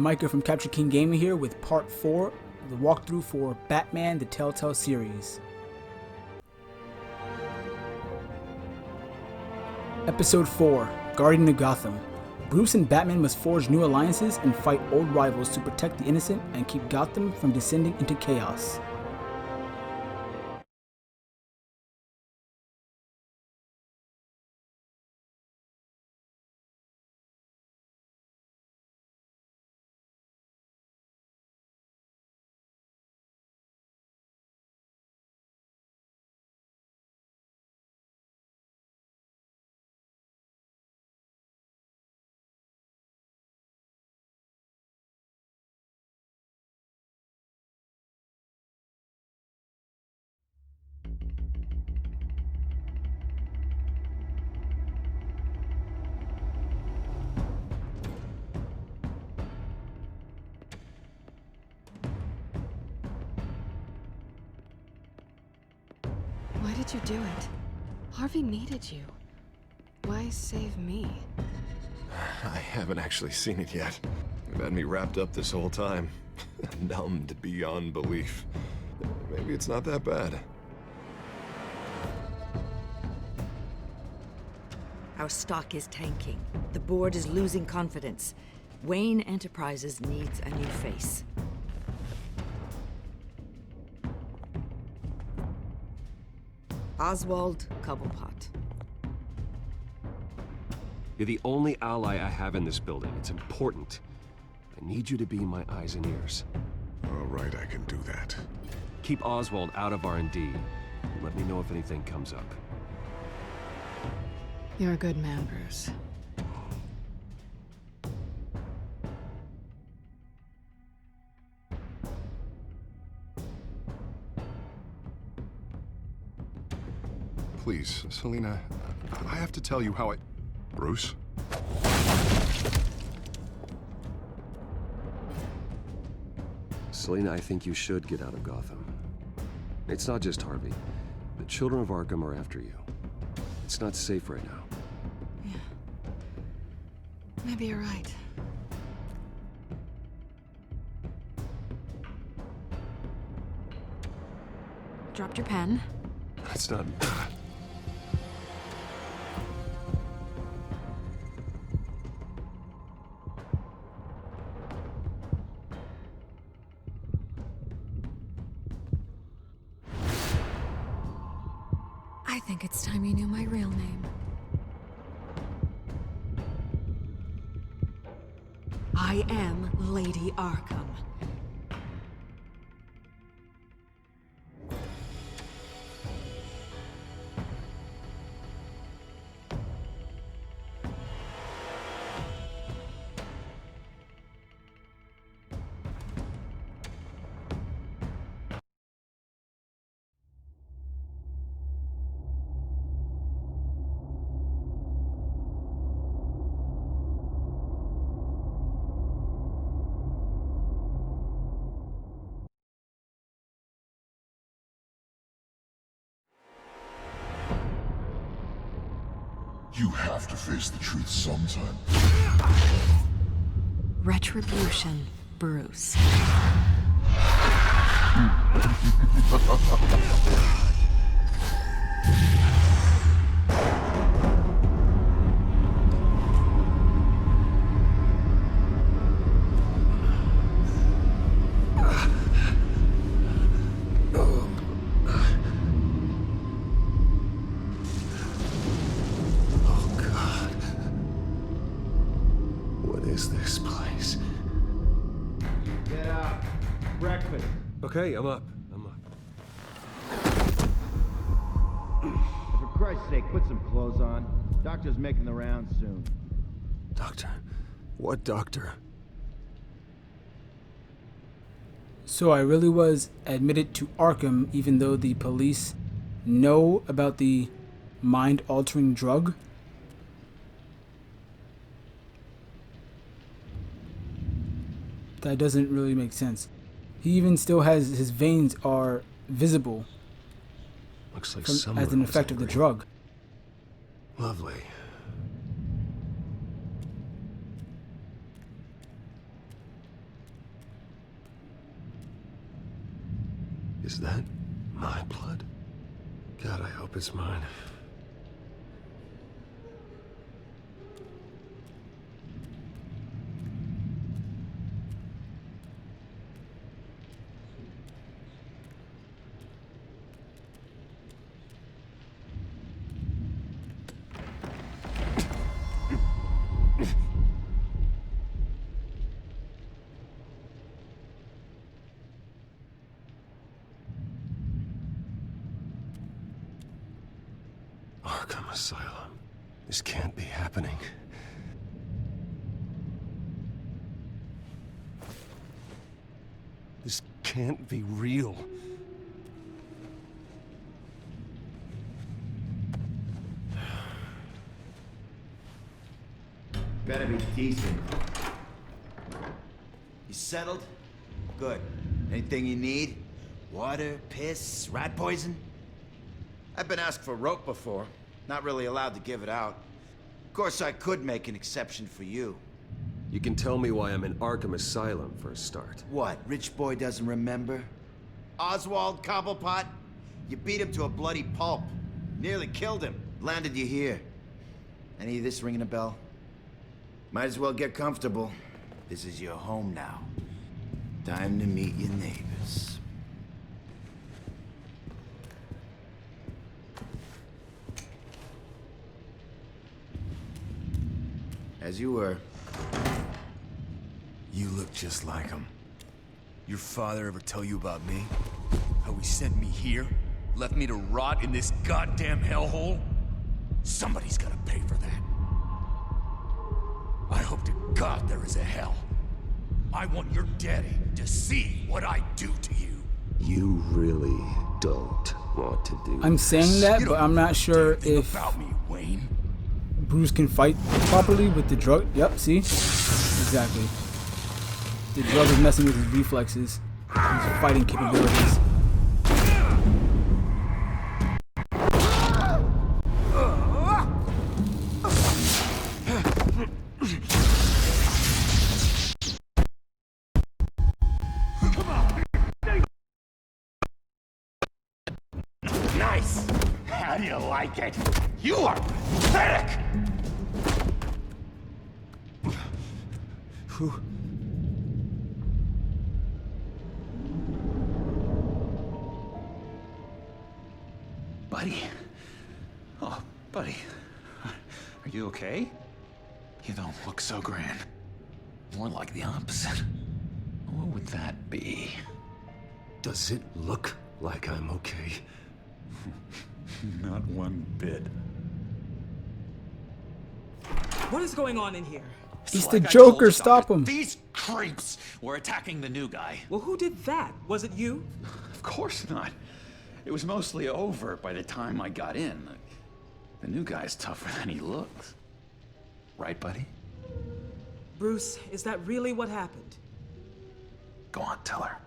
Micah from Capture King Gaming here with part 4 of the walkthrough for Batman the Telltale series. Episode 4, Guardian of Gotham. Bruce and Batman must forge new alliances and fight old rivals to protect the innocent and keep Gotham from descending into chaos. Why did you do it? Harvey needed you. Why save me? I haven't actually seen it yet. You've had me wrapped up this whole time. Numbed beyond belief. Maybe it's not that bad. Our stock is tanking. The board is losing confidence. Wayne Enterprises needs a new face. Oswald Cobblepot. You're the only ally I have in this building. It's important. I need you to be my eyes and ears. All right, I can do that. Keep Oswald out of R&D. And let me know if anything comes up. You're a good man, Bruce. Please, Selina, I have to tell you how I... Bruce? Selina, I think you should get out of Gotham. It's not just Harvey. The children of Arkham are after you. It's not safe right now. Yeah. Maybe you're right. Dropped your pen. It's not... I think it's time you knew my real name. I am Lady Arkham. You have to face the truth sometime. Retribution, Bruce. This place. Get out. Breakfast. Okay, I'm up. For Christ's sake, put some clothes on. Doctor's making the rounds soon. Doctor? What doctor? So I really was admitted to Arkham even though the police know about the mind-altering drug? That doesn't really make sense. He even still has his veins are visible. Looks like as an effect of the drug. Is that my blood? God, I hope it's mine. Arkham Asylum. This can't be happening. This can't be real. Better be decent. You settled? Good. Anything you need? Water, piss, rat poison? I've been asked for rope before. Not really allowed to give it out. Of course, I could make an exception for you. You can tell me why I'm in Arkham Asylum for a start. What, rich boy doesn't remember? Oswald Cobblepot? You beat him to a bloody pulp. Nearly killed him. Landed you here. Any of this ringing a bell? Might as well get comfortable. This is your home now. Time to meet your neighbors. As you were. You look just like him. Your father ever tell you about me? How he sent me here? Left me to rot in this goddamn hellhole? Somebody's gotta pay for that. I hope to God there is a hell. I want your daddy to see what I do to you. You really don't want to do I'm saying that, You but don't I'm know not a sure damn thing if about me, Wayne. Bruce can fight properly with the drug. Yep, see? Exactly. The drug is messing with his reflexes, his fighting capabilities. Nice! How do you like it? You are pathetic! Who? Buddy. Oh, buddy. Are you okay? You don't look so grand. More like the opposite. What would that be? Does it look like I'm okay? Not one bit. What is going on in here? He's Like the I told Joker, you, stop Doctor, him. These creeps were attacking the new guy. Well, who did that? Was it you? Of course not. It was mostly over by the time I got in. The new guy's tougher than he looks. Right, buddy? Bruce, is that really what happened? Go on, tell her.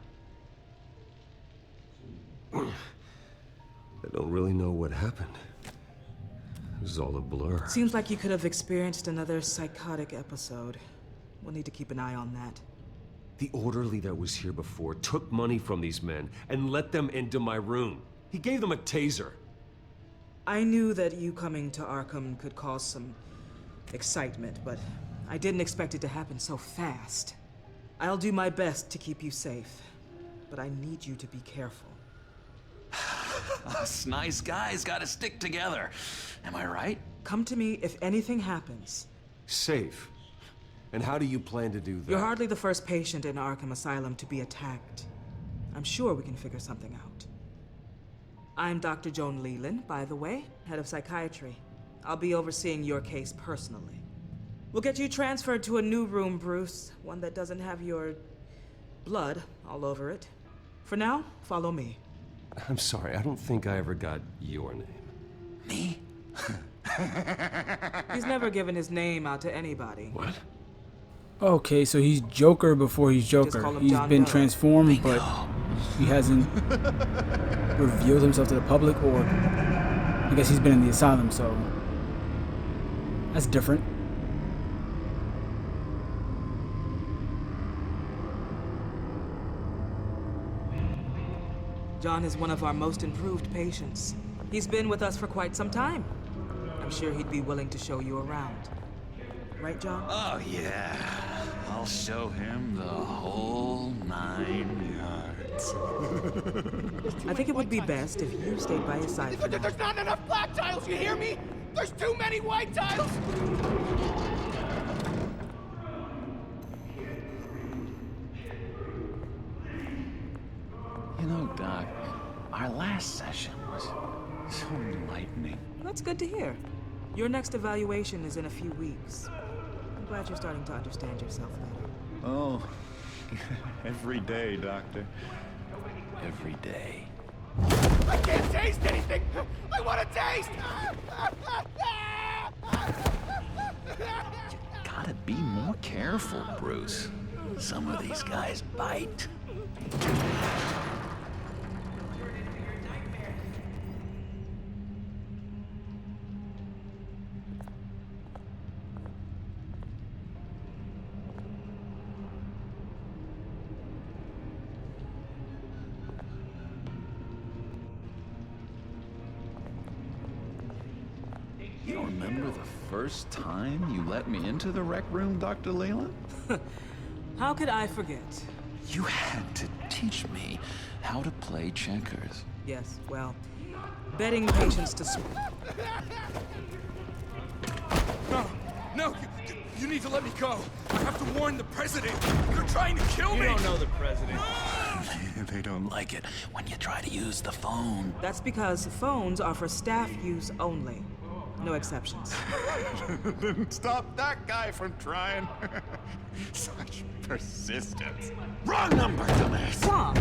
I don't really know what happened. It was all a blur. Seems like you could have experienced another psychotic episode. We'll need to keep an eye on that. The orderly that was here before took money from these men and let them into my room. He gave them a taser. I knew that you coming to Arkham could cause some excitement, but I didn't expect it to happen so fast. I'll do my best to keep you safe, but I need you to be careful. Us nice guys gotta stick together. Am I right? Come to me if anything happens. Safe. And how do you plan to do that? You're hardly the first patient in Arkham Asylum to be attacked. I'm sure we can figure something out. I'm Dr. Joan Leland, by the way, head of psychiatry. I'll be overseeing your case personally. We'll get you transferred to a new room, Bruce. One that doesn't have your blood all over it. For now, follow me. I'm sorry, I don't think I ever got your name. Me? He's never given his name out to anybody. What? Okay, so he's Joker before he's Joker. call him He's John been Doe. transformed, but he hasn't revealed himself to the public, or I guess he's been in the asylum, so that's different. John is one of our most improved patients. He's been with us for quite some time. I'm sure he'd be willing to show you around. Right, John? Oh, yeah. I'll show him the whole 9 yards. I think it would be best if you stayed by his side for now. There's not enough black tiles, you hear me? There's too many white tiles! You know, Doc, our last session was so enlightening. That's good to hear. Your next evaluation is in a few weeks. I'm glad you're starting to understand yourself better. Oh, every day, Doctor. Every day. I can't taste anything! I want to taste! You gotta be more careful, Bruce. Some of these guys bite. You remember the first time you let me into the rec room, Dr. Leyland? How could I forget? You had to teach me how to play checkers. Yes, well, betting patients to... No, you need to let me go. I have to warn the president. They're trying to kill me. You don't know the president. They don't like it when you try to use the phone. That's because phones are for staff use only. No exceptions. Then stop that guy from trying. Such persistence. Wrong number, dumbass. Wrong.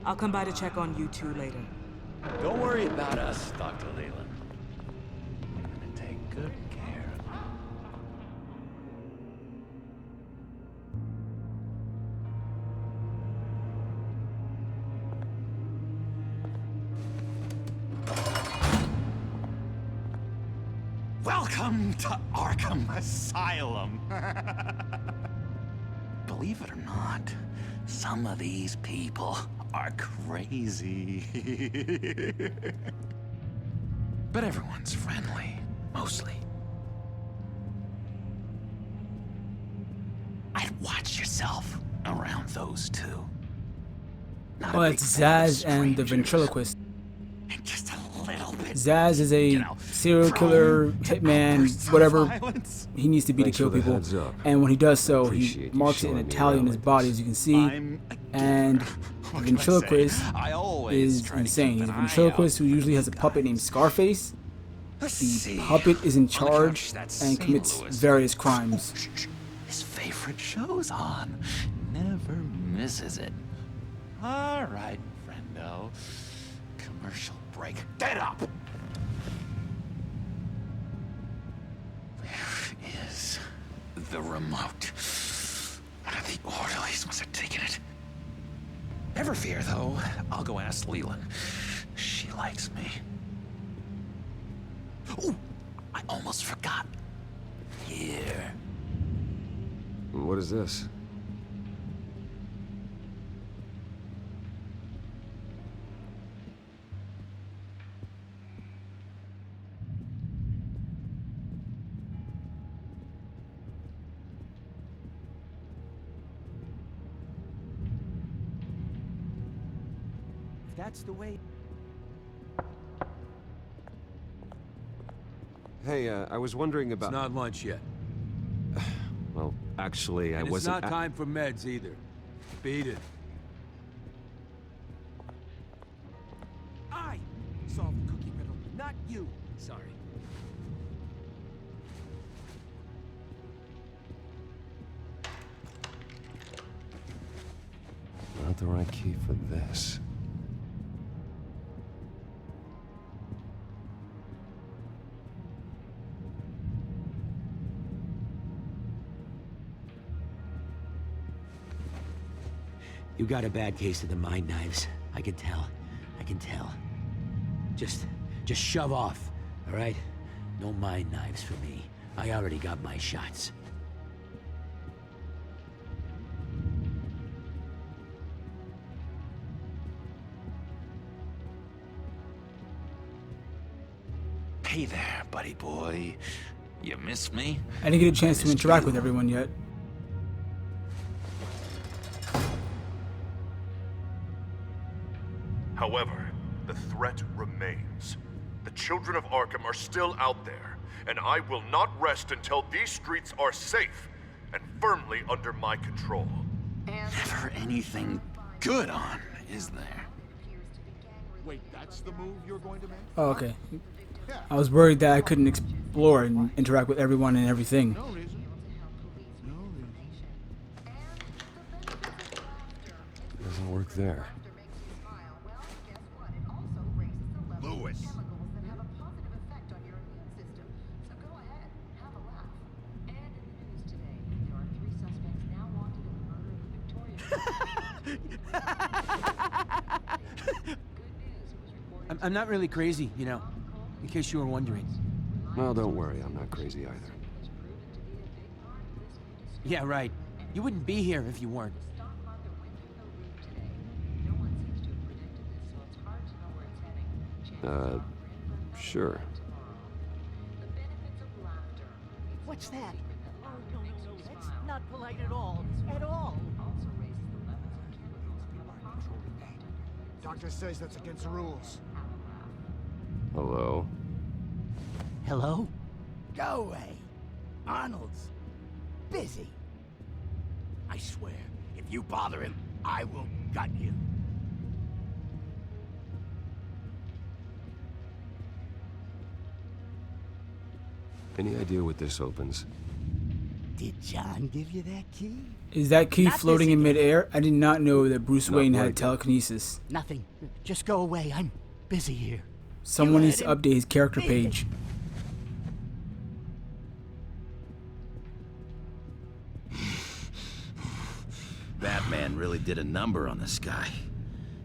I'll come by to check on you two later. Don't worry about us, Dr. Leland. I'm gonna take good care of you. Welcome to Arkham Asylum. Believe it or not, some of these people are crazy. But everyone's friendly, mostly. I'd watch yourself around those two. Not Oh, a it's big fan of Zaz and the strangers. ventriloquist. Just a little bit. Zaz is a You know, serial killer, prone to hitman, outbursts of whatever violence. he needs to be to Thanks kill for the people. heads up. And when he does so, he Appreciate you marks it in showing me Italian on around his like body, this. as you can see. I'm a And giver. the What can I say? ventriloquist I always is try to insane. keep He's a an eye ventriloquist out who usually for has a these puppet named guys. Scarface. Let's The see. puppet is in On the charge couch, that's and St. commits Louis. various crimes. Oh, shh. His favorite show's on. Never misses it. All right, friendo. Commercial break. Get up! Where is the remote? One of the orderlies must have taken it. Never fear, though. I'll go ask Leland. She likes me. Ooh, I almost forgot. Here. What is this? If that's the way... Hey, I was wondering about... It's not lunch yet. Well, actually, I And it's wasn't... not time for meds either. Beat it. I solved the cookie riddle, not you. Sorry. Not the right key for this. You got a bad case of the mind knives. I can tell. I can tell. Just shove off, all right? No mind knives for me. I already got my shots. Hey there, buddy boy. You miss me? I didn't get a chance to interact with everyone yet. However, the threat remains. The children of Arkham are still out there, and I will not rest until these streets are safe and firmly under my control. Never anything good on, is there? Wait, that's the move you're going to make? Oh, okay. I was worried that I couldn't explore and interact with everyone and everything. No reason. No reason. Doesn't work there. Lewis. I'm not really crazy, you know, in case you were wondering. Well, don't worry, I'm not crazy either. Yeah, right. You wouldn't be here if you weren't. Sure. What's that? Oh, no, that's not polite at all. At all. Doctor says that's against the rules. Hello? Hello? Go away. Arnold's busy. I swear, if you bother him, I will gut you. Any idea what this opens? Did John give you that key? Is that key Not floating busy. in midair? I did not know that Bruce Not Wayne right. had telekinesis. Nothing. Just go away. I'm busy here. Someone You needs to let him update his character be. page. Batman really did a number on this guy.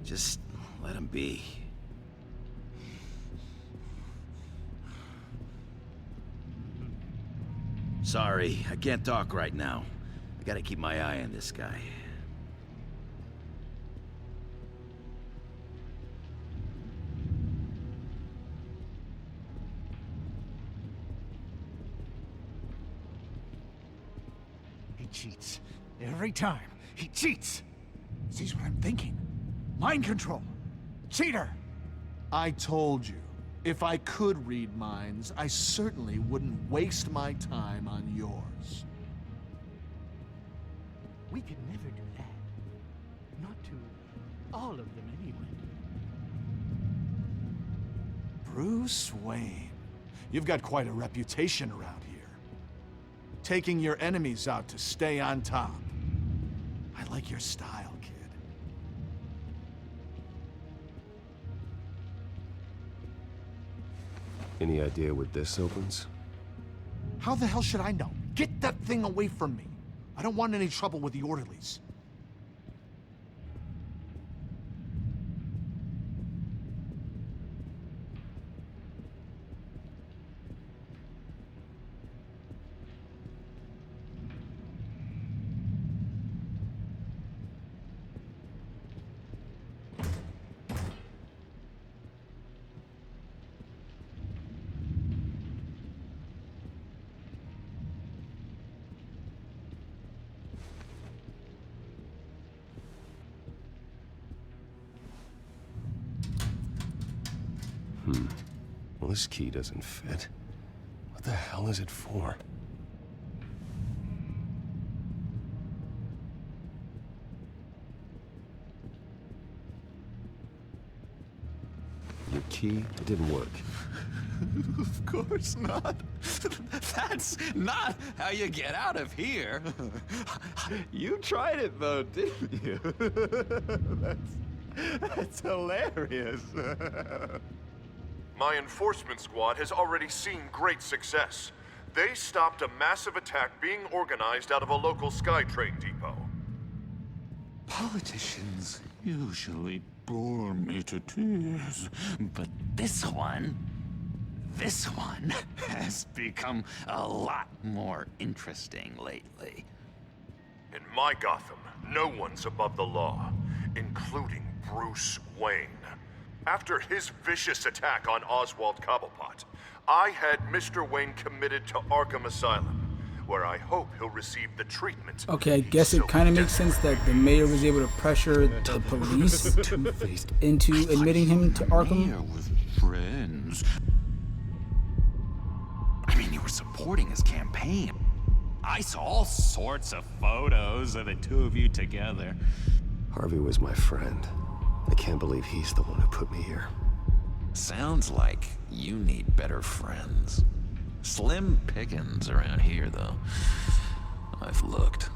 Just let him be. Sorry, I can't talk right now. I gotta keep my eye on this guy. He cheats. Every time. He cheats. Sees what I'm thinking. Mind control. Cheater. I told you. If I could read minds, I certainly wouldn't waste my time on yours. We could never do that. Not to all of them, anyway. Bruce Wayne. You've got quite a reputation around here. Taking your enemies out to stay on top. I like your style, kid. Any idea what this opens? How the hell should I know? Get that thing away from me. I don't want any trouble with the orderlies. Well, this key doesn't fit. What the hell is it for? Your key, it didn't work. Of course not. That's not how you get out of here. You tried it though, didn't you? That's hilarious. My enforcement squad has already seen great success. They stopped a massive attack being organized out of a local SkyTrain depot. Politicians usually bore me to tears, but this one has become a lot more interesting lately. In my Gotham, no one's above the law, including Bruce Wayne. After his vicious attack on Oswald Cobblepot, I had Mr. Wayne committed to Arkham Asylum, where I hope he'll receive the treatment. Okay, I guess it kind of makes sense that the mayor was able to pressure the police into admitting him to Arkham. With friends. I mean, you were supporting his campaign. I saw all sorts of photos of the two of you together. Harvey was my friend. I can't believe he's the one who put me here. Sounds like you need better friends. Slim pickings around here, though. I've looked.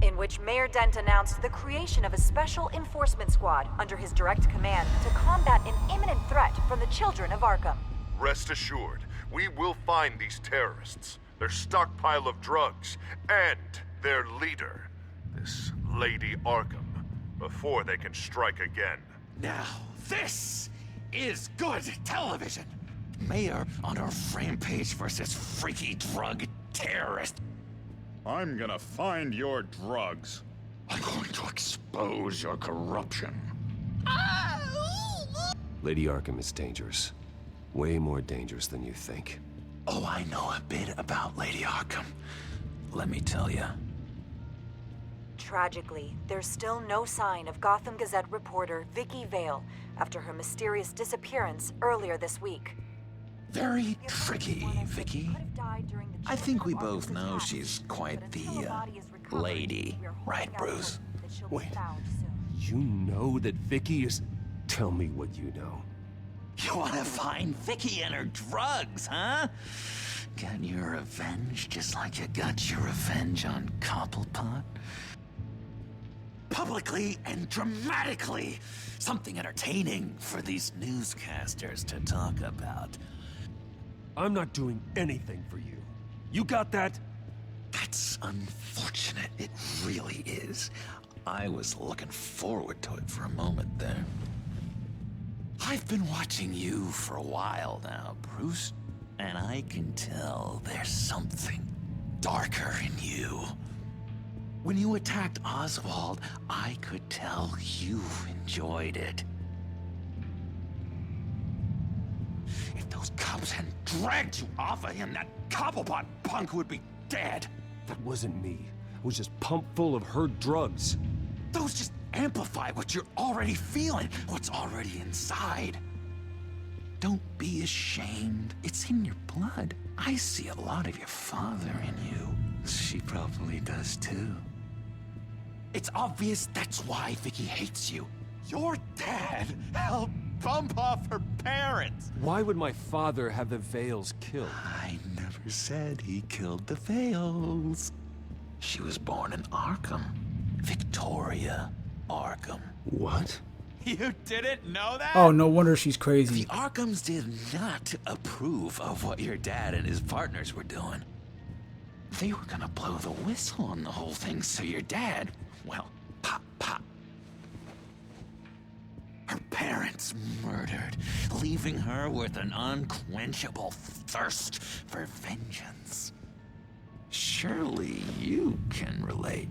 In which Mayor Dent announced the creation of a special enforcement squad under his direct command to combat an imminent threat from the children of Arkham. Rest assured, we will find these terrorists, their stockpile of drugs, and their leader, this Lady Arkham, before they can strike again. Now, this is good television. Mayor on a rampage versus freaky drug terrorist. I'm gonna find your drugs. I'm going to expose your corruption. Lady Arkham is dangerous. Way more dangerous than you think. Oh, I know a bit about Lady Arkham. Let me tell you. Tragically, there's still no sign of Gotham Gazette reporter Vicky Vale after her mysterious disappearance earlier this week. Very tricky, Vicky. I think we both know she's quite the, lady. Right, Bruce? Wait, you know that Vicky is... Tell me what you know. You want to find Vicky and her drugs, huh? Get your revenge just like you got your revenge on Cobblepot? Publicly and dramatically. Something entertaining for these newscasters to talk about. I'm not doing anything for you. You got that? That's unfortunate. It really is. I was looking forward to it for a moment there. I've been watching you for a while now, Bruce, and I can tell there's something darker in you. When you attacked Oswald, I could tell you enjoyed it. If those cops hadn't dragged you off of him, that Cobblepot punk would be dead. That wasn't me. I was just pumped full of her drugs. Those just amplify what you're already feeling, what's already inside. Don't be ashamed. It's in your blood. I see a lot of your father in you. She probably does too. It's obvious that's why Vicky hates you. Your dad helped bump off her parents. Why would my father have the Vales killed? I never said he killed the Vales. She was born in Arkham. Victoria Arkham. What? You didn't know that? Oh, no wonder she's crazy. The Arkhams did not approve of what your dad and his partners were doing. They were gonna blow the whistle on the whole thing, so your dad, well, pop, pop. Her parents murdered, leaving her with an unquenchable thirst for vengeance. Surely you can relate.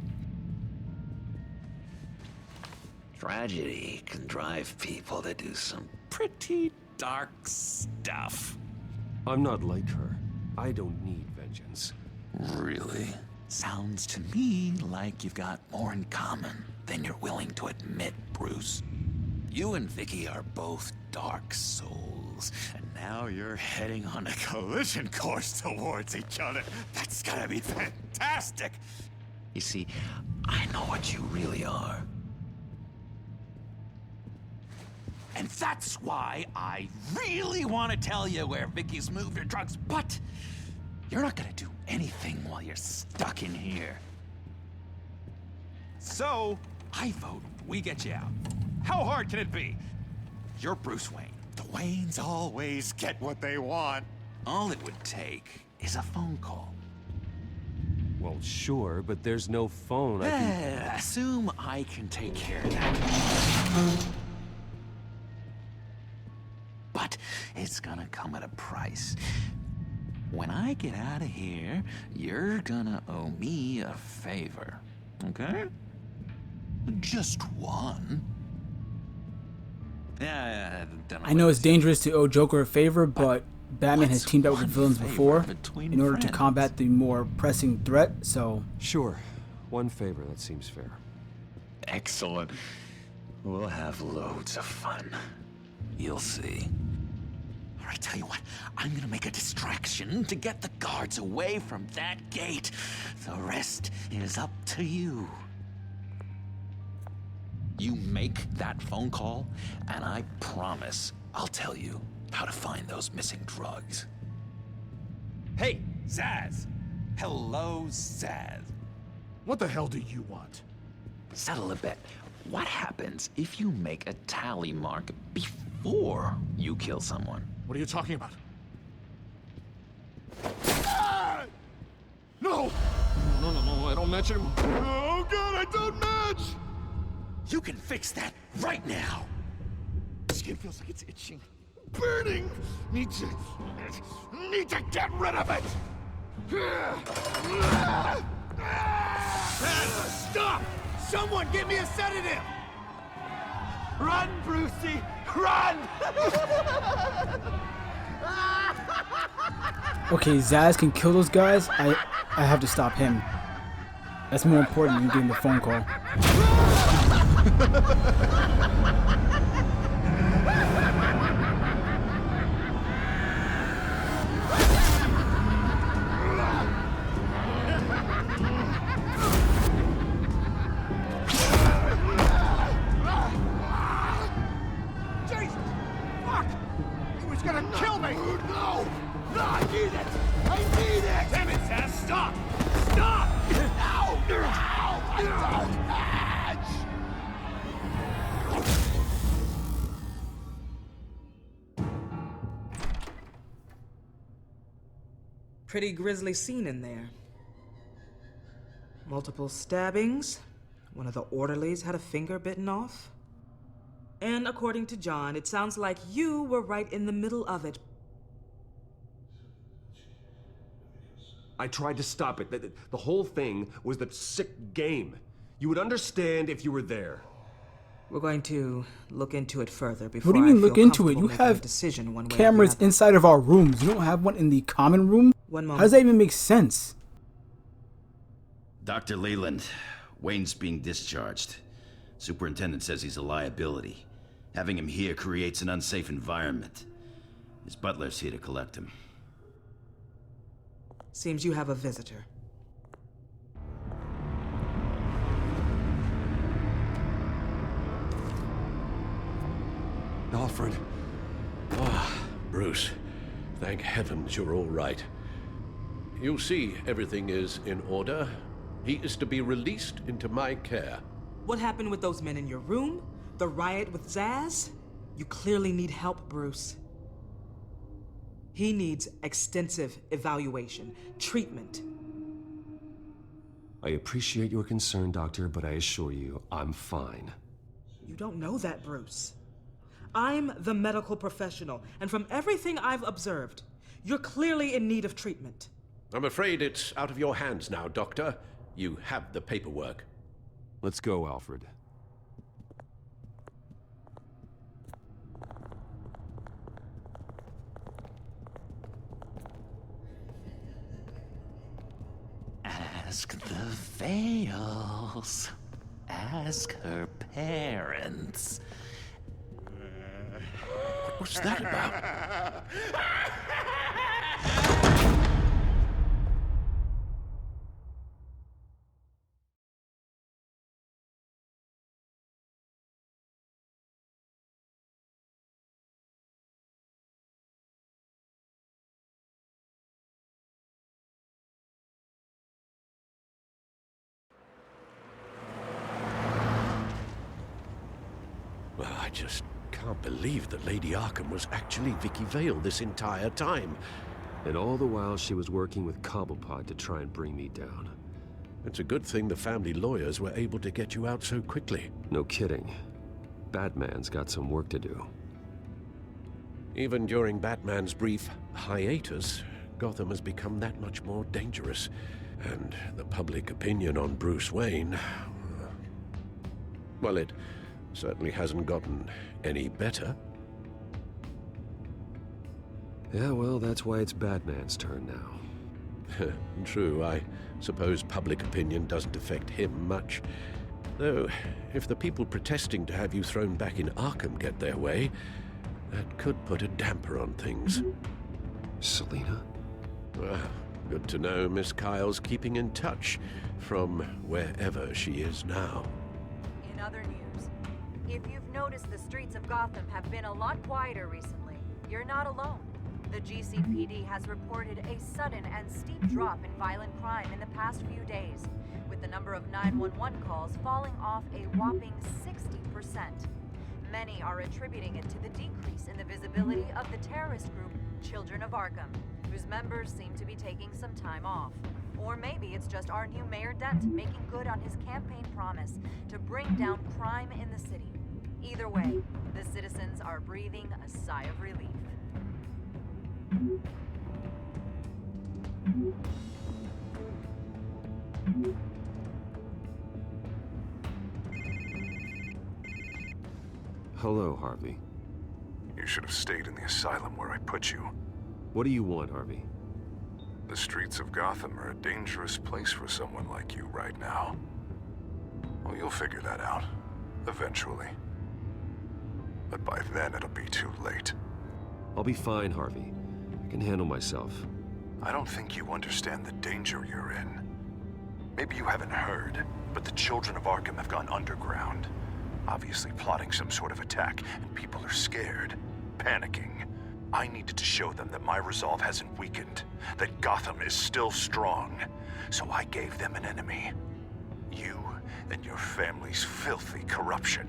Tragedy can drive people to do some pretty dark stuff. I'm not like her. I don't need vengeance. Really? Sounds to me like you've got more in common than you're willing to admit, Bruce. You and Vicky are both dark souls, and now you're heading on a collision course towards each other. That's gonna be fantastic! You see, I know what you really are. And that's why I really want to tell you where Vicky's moved her drugs, but you're not gonna do anything while you're stuck in here. So, I vote we get you out. How hard can it be? You're Bruce Wayne. The Waynes always get what they want. All it would take is a phone call. Well, sure, but there's no phone. I can... Assume I can take care of that. But it's gonna come at a price. When I get out of here, you're gonna owe me a favor, okay? Just one. Yeah, I know it's dangerous to owe Joker a favor, but Batman has teamed up with villains before in order to combat the more pressing threat, so... Sure. One favor, that seems fair. Excellent. We'll have loads of fun. You'll see. All right, tell you what, I'm gonna make a distraction to get the guards away from that gate. The rest is up to you. You make that phone call, and I promise I'll tell you how to find those missing drugs. Hey, Zsasz! Hello, Zsasz. What the hell do you want? Settle a bet. What happens if you make a tally mark before you kill someone? What are you talking about? Ah! No! No, I don't match him. Oh god, I don't match! You can fix that right now! Skin feels like it's itching. Burning! Need to get rid of it! Stop! Someone give me a sedative! Run, Brucey! Run! Okay, Zsasz can kill those guys. I have to stop him. That's more important than getting the phone call. Pretty grisly scene in there. Multiple stabbings. One of the orderlies had a finger bitten off. And according to John, it sounds like you were right in the middle of it. I tried to stop it. The whole thing was the sick game. You would understand if you were there. We're going to look into it further before What do you mean I feel look into it? You comfortable making a have decision one way or the cameras other. inside of our rooms. You don't have one in the common room? One moment. How does that even make sense? Dr. Leland, Wayne's being discharged. Superintendent says he's a liability. Having him here creates an unsafe environment. His butler's here to collect him. Seems you have a visitor. Alfred. Ah, Bruce. Thank heavens you're all right. You see, everything is in order. He is to be released into my care. What happened with those men in your room? The riot with Zsasz? You clearly need help, Bruce. He needs extensive evaluation, treatment. I appreciate your concern, Doctor, but I assure you, I'm fine. You don't know that, Bruce. I'm the medical professional, and from everything I've observed, you're clearly in need of treatment. I'm afraid it's out of your hands now, Doctor. You have the paperwork. Let's go, Alfred. Ask the Vales. Ask her parents. What was that about? Well, I just can't believe that Lady Arkham was actually Vicky Vale this entire time. And all the while she was working with Cobblepot to try and bring me down. It's a good thing the family lawyers were able to get you out so quickly. No kidding. Batman's got some work to do. Even during Batman's brief hiatus, Gotham has become that much more dangerous. And the public opinion on Bruce Wayne... well, it Certainly hasn't gotten any better. Yeah, well, that's why it's Batman's turn now. True, I suppose public opinion doesn't affect him much. Though, if the people protesting to have you thrown back in Arkham get their way, that could put a damper on things. Selina? Well, good to know Miss Kyle's keeping in touch from wherever she is now. In other news, if you've noticed the streets of Gotham have been a lot quieter recently, you're not alone. The GCPD has reported a sudden and steep drop in violent crime in the past few days, with the number of 911 calls falling off a whopping 60%. Many are attributing it to the decrease in the visibility of the terrorist group Children of Arkham, whose members seem to be taking some time off. Or maybe it's just our new Mayor Dent making good on his campaign promise to bring down crime in the city. Either way, the citizens are breathing a sigh of relief. Hello, Harvey. You should have stayed in the asylum where I put you. What do you want, Harvey? The streets of Gotham are a dangerous place for someone like you right now. Well, you'll figure that out. Eventually. But by then, it'll be too late. I'll be fine, Harvey. I can handle myself. I don't think you understand the danger you're in. Maybe you haven't heard, but the Children of Arkham have gone underground. Obviously plotting some sort of attack, and people are scared, panicking. I needed to show them that my resolve hasn't weakened, that Gotham is still strong. So I gave them an enemy. You and your family's filthy corruption.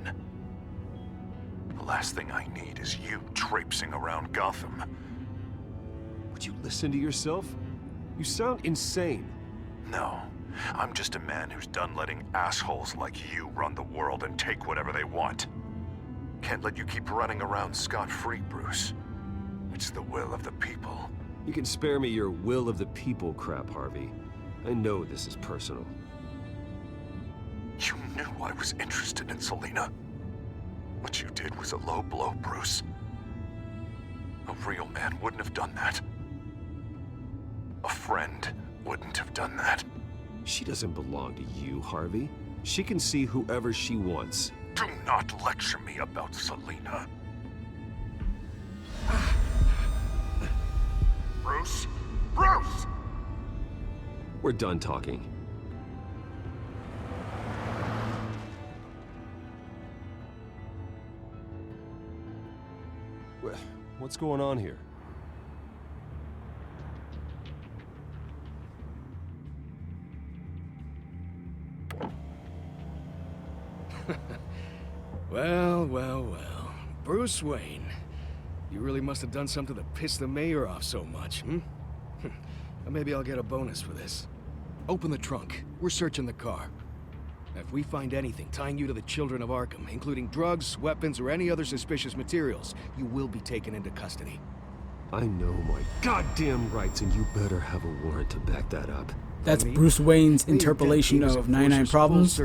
The last thing I need is you traipsing around Gotham. Would you listen to yourself? You sound insane. No. I'm just a man who's done letting assholes like you run the world and take whatever they want. Can't let you keep running around scot-free, Bruce. It's the will of the people. You can spare me your will of the people crap, Harvey. I know this is personal. You knew I was interested in Selina. What you did was a low blow, Bruce. A real man wouldn't have done that. A friend wouldn't have done that. She doesn't belong to you, Harvey. She can see whoever she wants. Do not lecture me about Selina. Bruce? Bruce! We're done talking. What's going on here? Well. Bruce Wayne. You really must have done something to piss the mayor off so much, hmm? Maybe I'll get a bonus for this. Open the trunk. We're searching the car. If we find anything tying you to the Children of Arkham, including drugs, weapons, or any other suspicious materials, you will be taken into custody. I know my goddamn rights, and you better have a warrant to back that up. That's Bruce Wayne's interpolation of 99 Problems.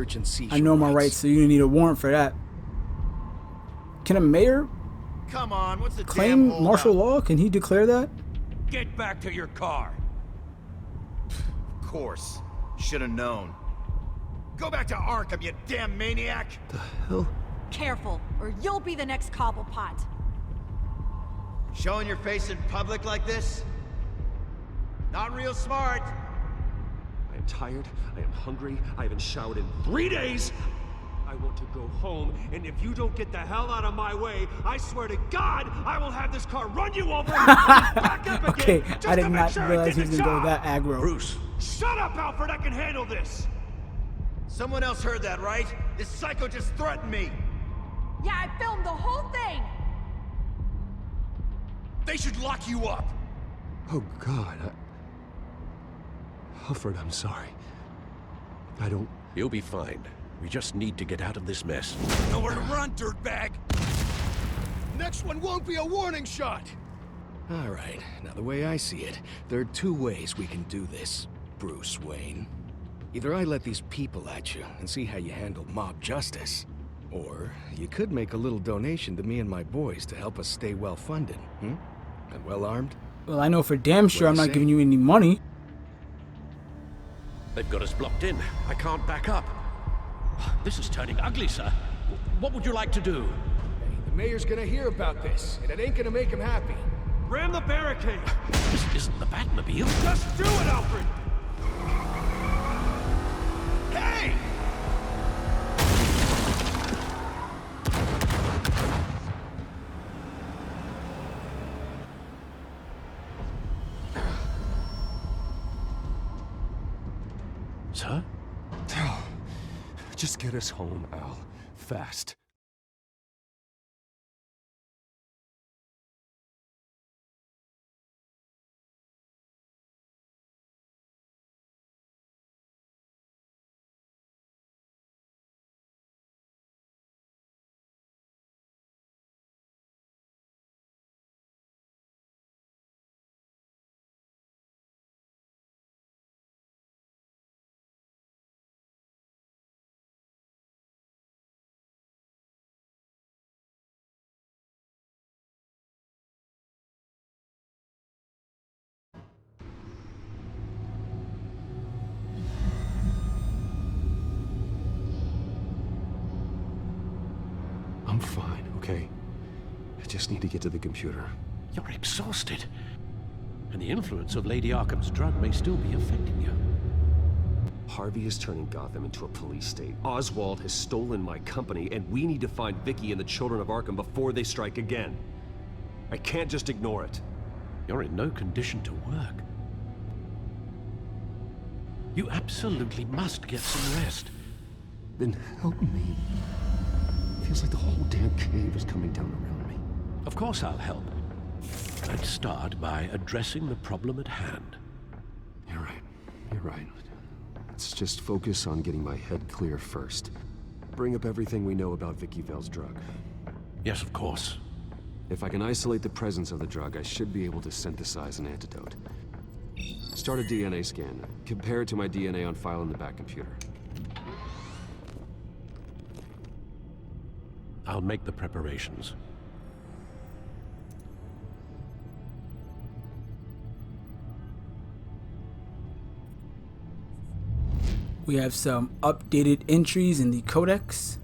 I know my rights, so you need a warrant for that. Can a mayor Come on, what's the claim damn martial holdup? law? Can he declare that? Get back to your car. Of course. Should have known. Go back to Arkham, you damn maniac! The hell? Careful, or you'll be the next Cobblepot. Showing your face in public like this? Not real smart. I am tired, I am hungry, I haven't showered in 3 days! I want to go home, and if you don't get the hell out of my way, I swear to God, I will have this car run you over and back up again! Okay, just I did to make not sure it realize he did was the gonna go job. that aggro. Bruce. Shut up, Alfred, I can handle this! Someone else heard that, right? This psycho just threatened me! Yeah, I filmed the whole thing! They should lock you up! Oh, God, Alfred, I'm sorry. I don't... You'll be fine. We just need to get out of this mess. Nowhere to run, dirtbag! Next one won't be a warning shot! All right, now the way I see it, there are two ways we can do this, Bruce Wayne. Either I let these people at you and see how you handle mob justice, Or you could make a little donation to me and my boys to help us stay well-funded, And well-armed? Well, I know for damn sure What I'm do you not say? giving you any money. They've got us blocked in. I can't back up. This is turning ugly, sir. What would you like to do? The mayor's gonna hear about this, and it ain't gonna make him happy. Ram the barricade! This isn't the Batmobile. Just do it, Alfred! Hey! Sir? Just get us home, Al. Fast. I'm fine, okay? I just need to get to the computer. You're exhausted. And the influence of Lady Arkham's drug may still be affecting you. Harvey is turning Gotham into a police state. Oswald has stolen my company, and we need to find Vicky and the children of Arkham before they strike again. I can't just ignore it. You're in no condition to work. You absolutely must get some rest. Then help me. Feels like the whole damn cave is coming down around me. Of course I'll help. Let's start by addressing the problem at hand. You're right. You're right. Let's just focus on getting my head clear first. Bring up everything we know about Vicky Vale's drug. Yes, of course. If I can isolate the presence of the drug, I should be able to synthesize an antidote. Start a DNA scan. Compare it to my DNA on file in the back computer. I'll make the preparations. We have some updated entries in the codex.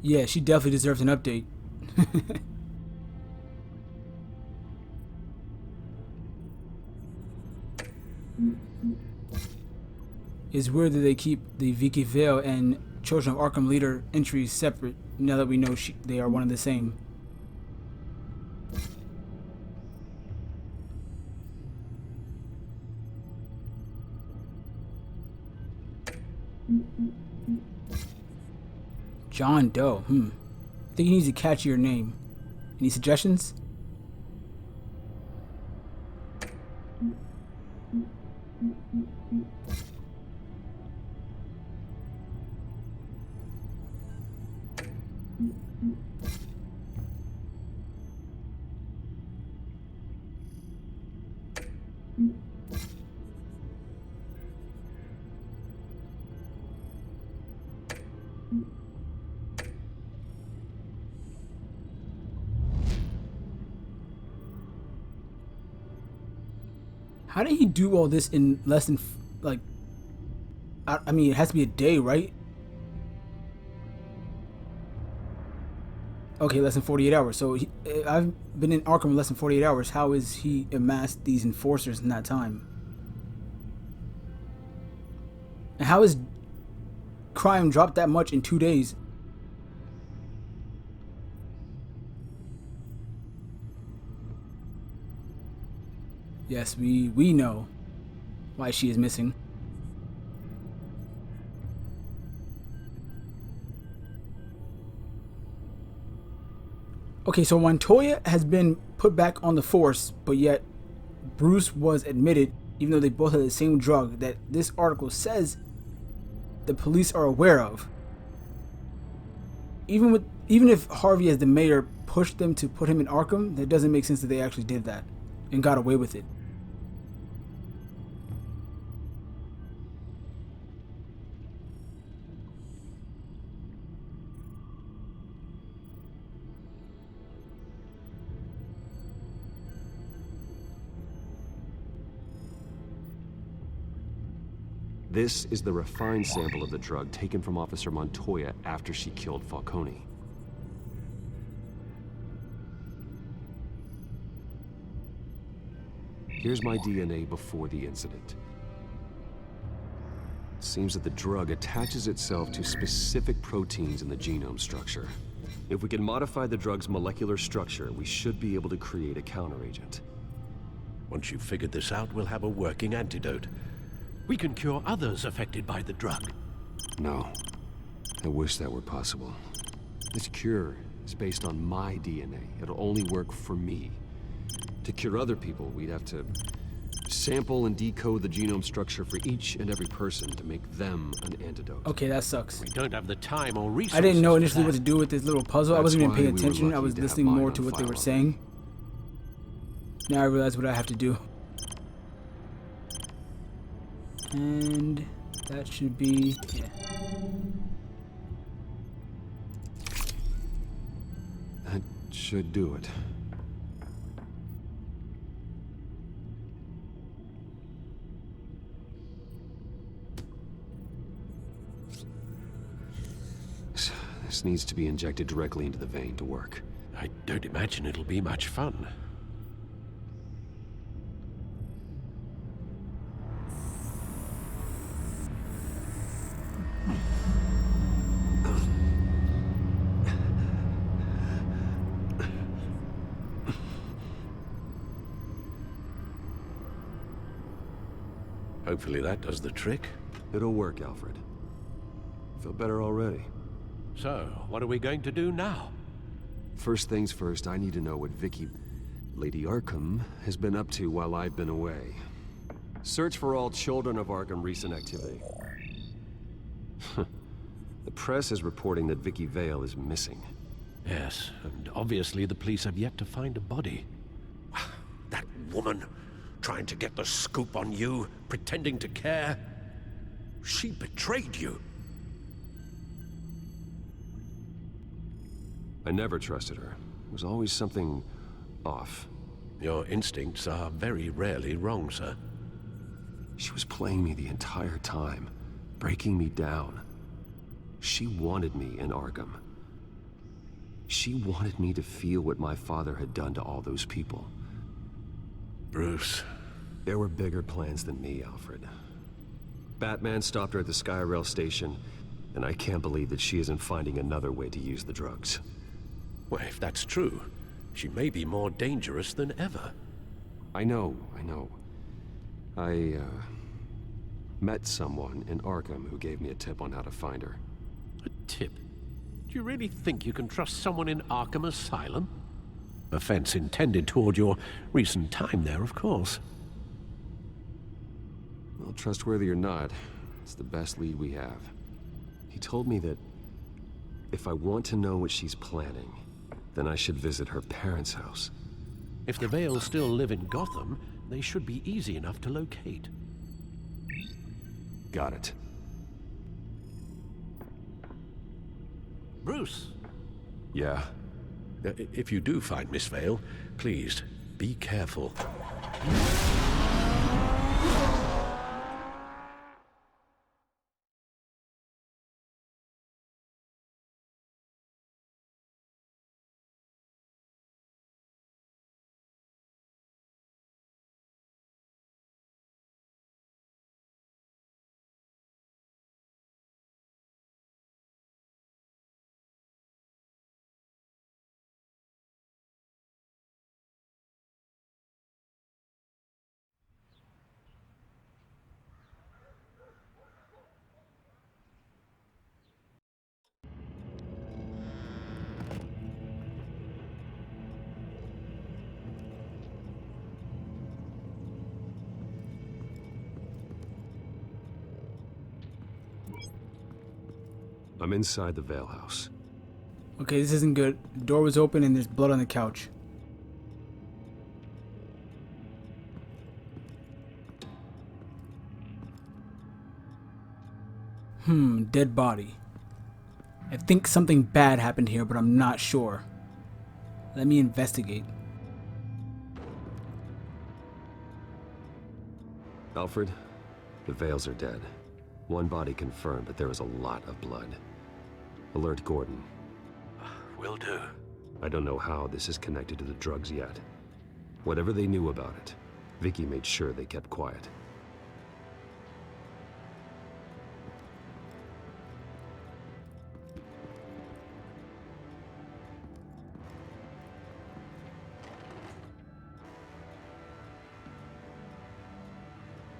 Yeah, she definitely deserves an update. It's weird that they keep the Vicky Vale and Children of Arkham leader entries separate, now that we know they are one and the same. John Doe, I think he needs a catchier name. Any suggestions? How did he do all this in less than, like, I mean, it has to be a day, right? Okay, less than 48 hours. So I've been in Arkham in less than 48 hours. How is he amassed these enforcers in that time? And how is crime dropped that much in 2 days? Yes, we know why she is missing. Okay, so Montoya has been put back on the force, but yet Bruce was admitted, even though they both had the same drug that this article says the police are aware of. Even if Harvey as the mayor pushed them to put him in Arkham, that doesn't make sense that they actually did that and got away with it. This is the refined sample of the drug taken from Officer Montoya after she killed Falcone. Here's my DNA before the incident. It seems that the drug attaches itself to specific proteins in the genome structure. If we can modify the drug's molecular structure, we should be able to create a counteragent. Once you've figured this out, we'll have a working antidote. We can cure others affected by the drug. No. I wish that were possible. This cure is based on my DNA. It'll only work for me. To cure other people, we'd have to sample and decode the genome structure for each and every person to make them an antidote. Okay, that sucks. We don't have the time or resources. I didn't know initially what to do with this little puzzle. I wasn't even paying attention. I was to listening have more mine to on what they were file saying. Now I realize what I have to do. And that should be, yeah. That should do it. This needs to be injected directly into the vein to work. I don't imagine it'll be much fun. Hopefully that does the trick. It'll work, Alfred. Feel better already. So, what are we going to do now? First things first, I need to know what Lady Arkham, has been up to while I've been away. Search for all children of Arkham recent activity. The press is reporting that Vicky Vale is missing. Yes, and obviously the police have yet to find a body. That woman, trying to get the scoop on you, pretending to care. She betrayed you. I never trusted her. There was always something off. Your instincts are very rarely wrong, sir. She was playing me the entire time, breaking me down. She wanted me in Arkham. She wanted me to feel what my father had done to all those people. Bruce. There were bigger plans than me, Alfred. Batman stopped her at the Skyrail station, and I can't believe that she isn't finding another way to use the drugs. Well, if that's true, she may be more dangerous than ever. I know. I met someone in Arkham who gave me a tip on how to find her. A tip? Do you really think you can trust someone in Arkham Asylum? Offense intended toward your recent time there, of course. Well, trustworthy or not, it's the best lead we have. He told me that if I want to know what she's planning, then I should visit her parents' house. If the Vales still live in Gotham, they should be easy enough to locate. Got it. Bruce! Yeah? If you do find Miss Vale, please, be careful. I'm inside the Vale House. Okay, this isn't good. The door was open and there's blood on the couch. Dead body. I think something bad happened here, but I'm not sure. Let me investigate. Alfred, the Vales are dead. One body confirmed, but there is a lot of blood. Alert Gordon. Will do. I don't know how this is connected to the drugs yet. Whatever they knew about it, Vicky made sure they kept quiet.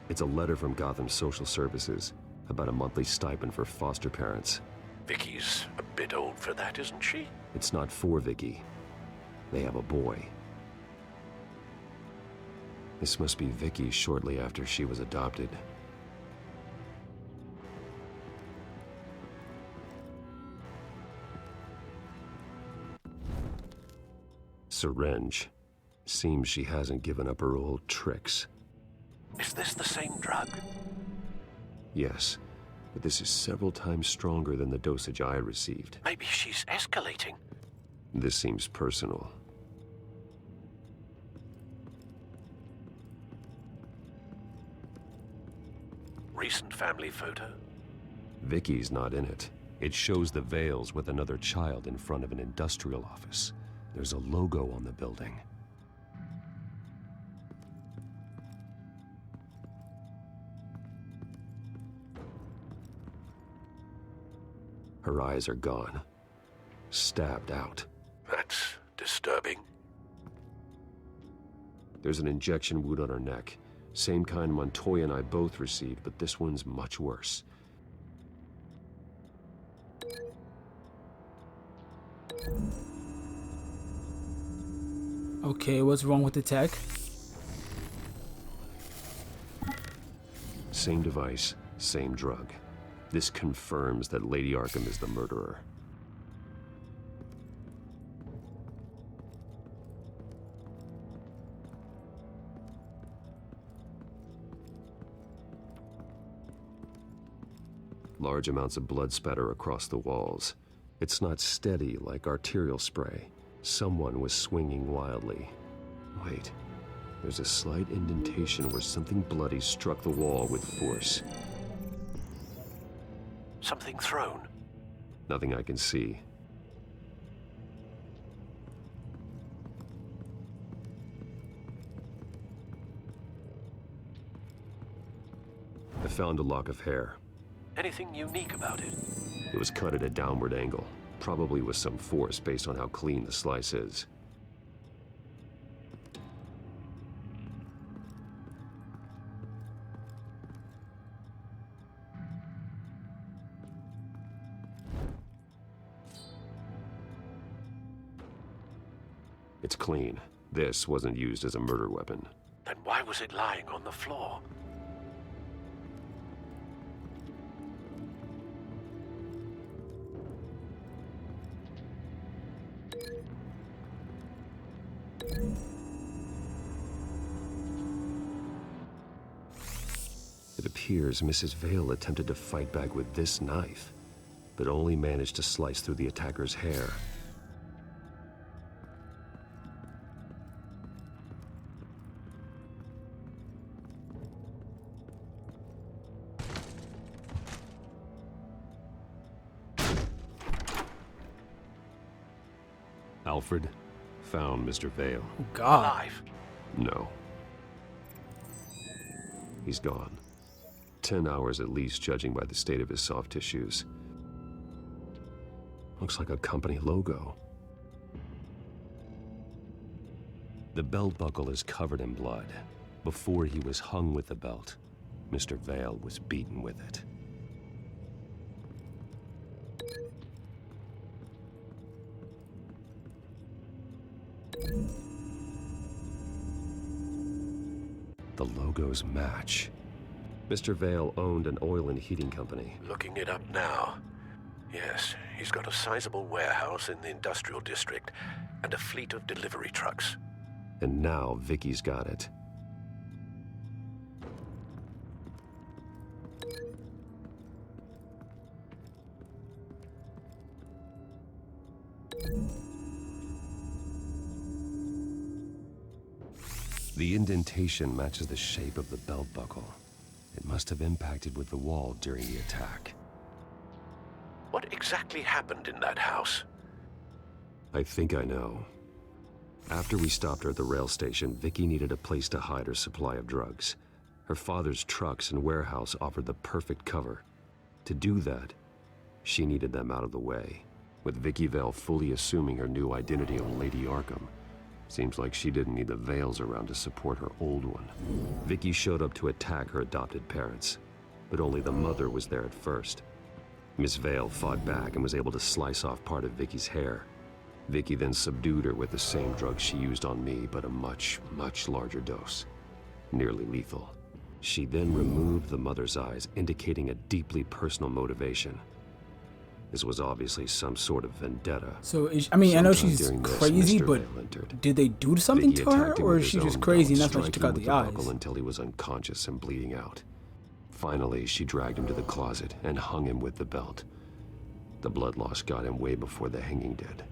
It's a letter from Gotham Social Services about a monthly stipend for foster parents. Vicky's a bit old for that, isn't she? It's not for Vicky. They have a boy. This must be Vicky shortly after she was adopted. Syringe. Seems she hasn't given up her old tricks. Is this the same drug? Yes, but this is several times stronger than the dosage I received. Maybe she's escalating. This seems personal. Recent family photo? Vicky's not in it. It shows the Vales with another child in front of an industrial office. There's a logo on the building. Her eyes are gone. Stabbed out. That's disturbing. There's an injection wound on her neck. Same kind Montoya and I both received, but this one's much worse. Okay, what's wrong with the tech? Same device, same drug. This confirms that Lady Arkham is the murderer. Large amounts of blood spatter across the walls. It's not steady like arterial spray. Someone was swinging wildly. Wait, there's a slight indentation where something bloody struck the wall with force. Something thrown? Nothing I can see. I found a lock of hair. Anything unique about it? It was cut at a downward angle, probably with some force based on how clean the slice is. It's clean. This wasn't used as a murder weapon. Then why was it lying on the floor? It appears Mrs. Vale attempted to fight back with this knife, but only managed to slice through the attacker's hair. Alfred found Mr. Vale. Oh, God. Alive? No. He's gone. 10 hours at least, judging by the state of his soft tissues. Looks like a company logo. The belt buckle is covered in blood. Before he was hung with the belt, Mr. Vale was beaten with it. The logos match. Mr. Vale owned an oil and heating company. Looking it up now. Yes, he's got a sizable warehouse in the industrial district and a fleet of delivery trucks. And now Vicky's got it. The indentation matches the shape of the belt buckle. It must have impacted with the wall during the attack. What exactly happened in that house? I think I know. After we stopped her at the rail station, Vicky needed a place to hide her supply of drugs. Her father's trucks and warehouse offered the perfect cover. To do that, she needed them out of the way. With Vicky Vale fully assuming her new identity of Lady Arkham, seems like she didn't need the Vales around to support her old one. Vicky showed up to attack her adopted parents, but only the mother was there at first. Miss Vale fought back and was able to slice off part of Vicky's hair. Vicky then subdued her with the same drug she used on me, but a much, much larger dose. Nearly lethal. She then removed the mother's eyes, indicating a deeply personal motivation. This was obviously some sort of vendetta. So, I mean, I know Sometime she's during this, crazy, Mr. but Vale entered. did they do something Vicky to her, attacked him or with is she his just own crazy and belt, that's why she took out striking the with buckle eyes? until he was unconscious and bleeding out. Finally, she dragged him to the closet and hung him with the belt. The blood loss got him way before the hanging did.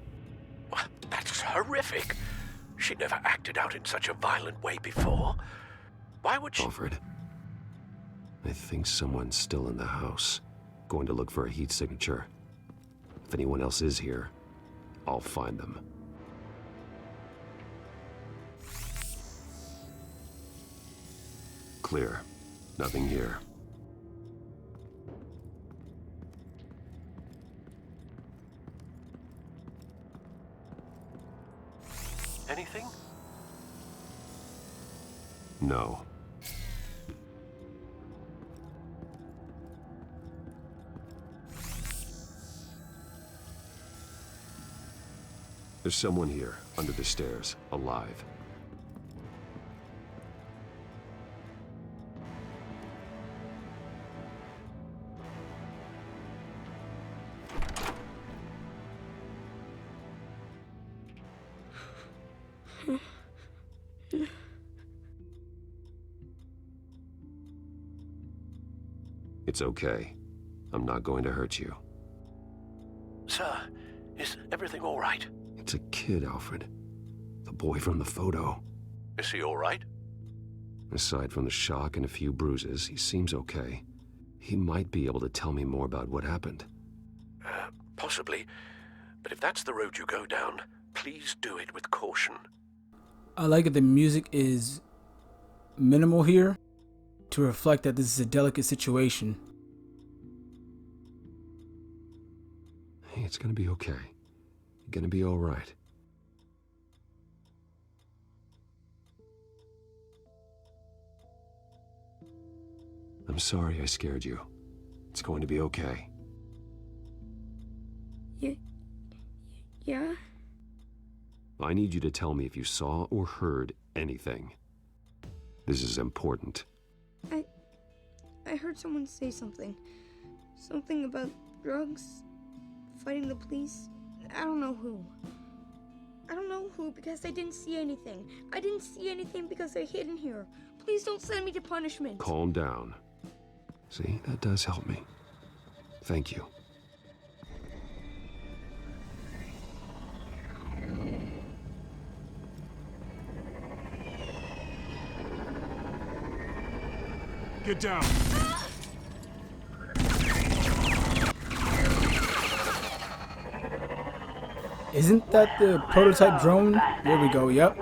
That's horrific. She never acted out in such a violent way before. Why would she? Alfred, I think someone's still in the house. Going to look for a heat signature. If anyone else is here, I'll find them. Clear. Nothing here. Anything? No. There's someone here, under the stairs, alive. It's okay. I'm not going to hurt you. Sir, is everything all right? It's a kid, Alfred. The boy from the photo. Is he all right? Aside from the shock and a few bruises, he seems okay. He might be able to tell me more about what happened. Possibly. But if that's the road you go down, please do it with caution. I like that the music is minimal here to reflect that this is a delicate situation. Hey, it's gonna be okay. You're gonna be all right. I'm sorry I scared you. It's going to be okay. Yeah? I need you to tell me if you saw or heard anything. This is important. I heard someone say something. Something about drugs, fighting the police. I don't know who. I don't know who because I didn't see anything. I didn't see anything because I hid in here. Please don't send me to punishment. Calm down. See, that does help me. Thank you. Get down. Isn't that the prototype drone? There we go, yep.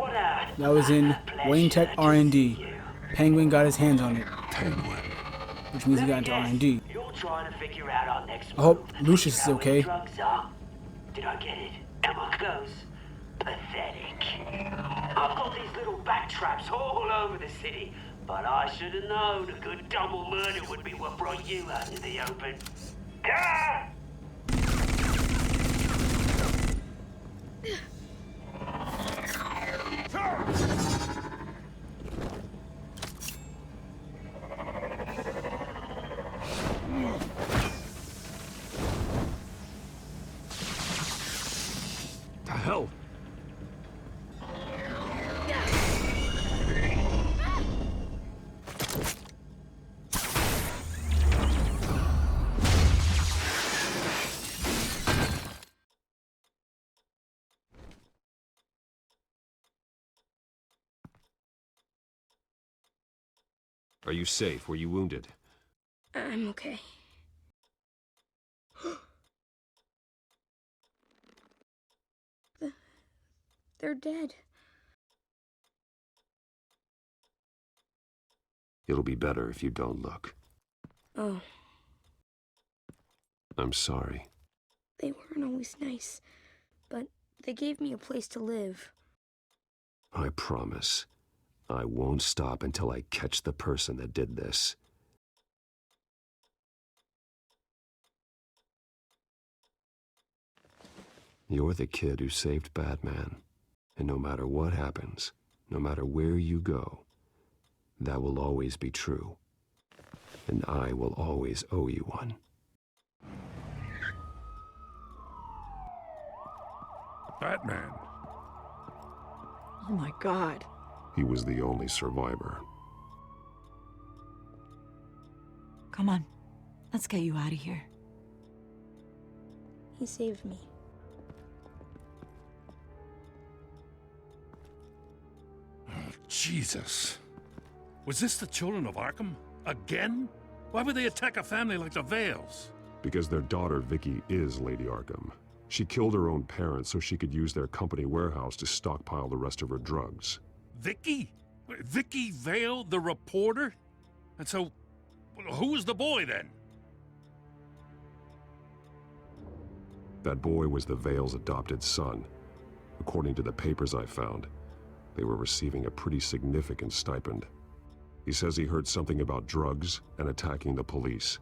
That was in Wayne Tech R&D. Penguin got his hands on it. Penguin. Which means he got into R&D. You're trying to figure out our next I hope Lucius is okay. drugs are. Did I get it? Am I close? Pathetic. I've got these little back traps all over the city, but I should have known a good double murder would be what brought you out into the open. Ah! Are you safe? Were you wounded? I'm okay. They're dead. It'll be better if you don't look. Oh, I'm sorry. they weren't always nice, but they gave me a place to live. I promise, I won't stop until I catch the person that did this. You're the kid who saved Batman. And no matter what happens, no matter where you go, that will always be true. And I will always owe you one. Batman. Oh my God. He was the only survivor. Come on. Let's get you out of here. He saved me. Jesus. Was this the children of Arkham? Again? Why would they attack a family like the Vales? Because their daughter, Vicky, is Lady Arkham. She killed her own parents so she could use their company warehouse to stockpile the rest of her drugs. Vicky? Vicky Vale, the reporter? And so, who was the boy then? That boy was the Vale's adopted son. According to the papers I found, they were receiving a pretty significant stipend. He says he heard something about drugs and attacking the police.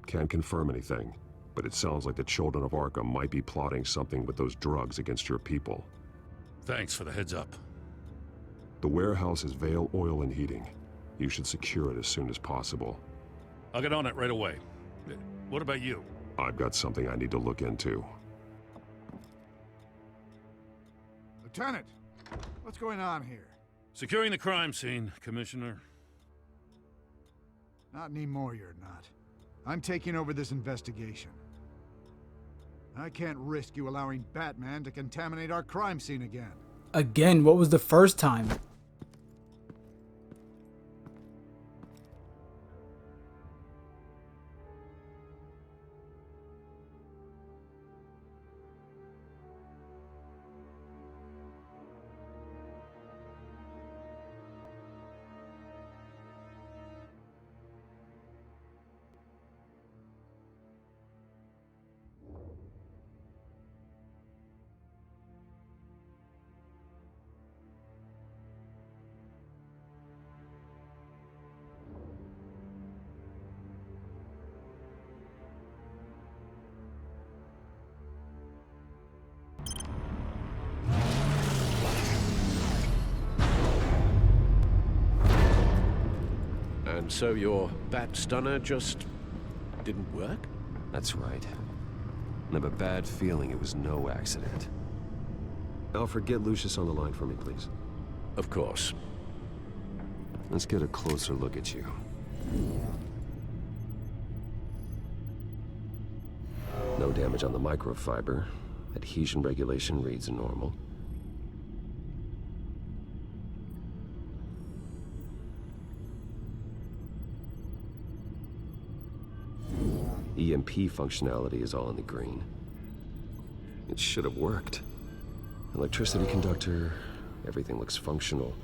Can't confirm anything, but it sounds like the children of Arkham might be plotting something with those drugs against your people. Thanks for the heads up. The warehouse is Vale Oil and Heating. You should secure it as soon as possible. I'll get on it right away. What about you? I've got something I need to look into. Lieutenant, what's going on here? Securing the crime scene, Commissioner. Not anymore, you're not. I'm taking over this investigation. I can't risk you allowing Batman to contaminate our crime scene again. Again, what was the first time? And so your bat stunner just didn't work? That's right. I have a bad feeling it was no accident. Alfred, get Lucius on the line for me, please. Of course. Let's get a closer look at you. No damage on the microfiber. Adhesion regulation reads normal. EMP functionality is all in the green. It should have worked. Electricity conductor, everything looks functional.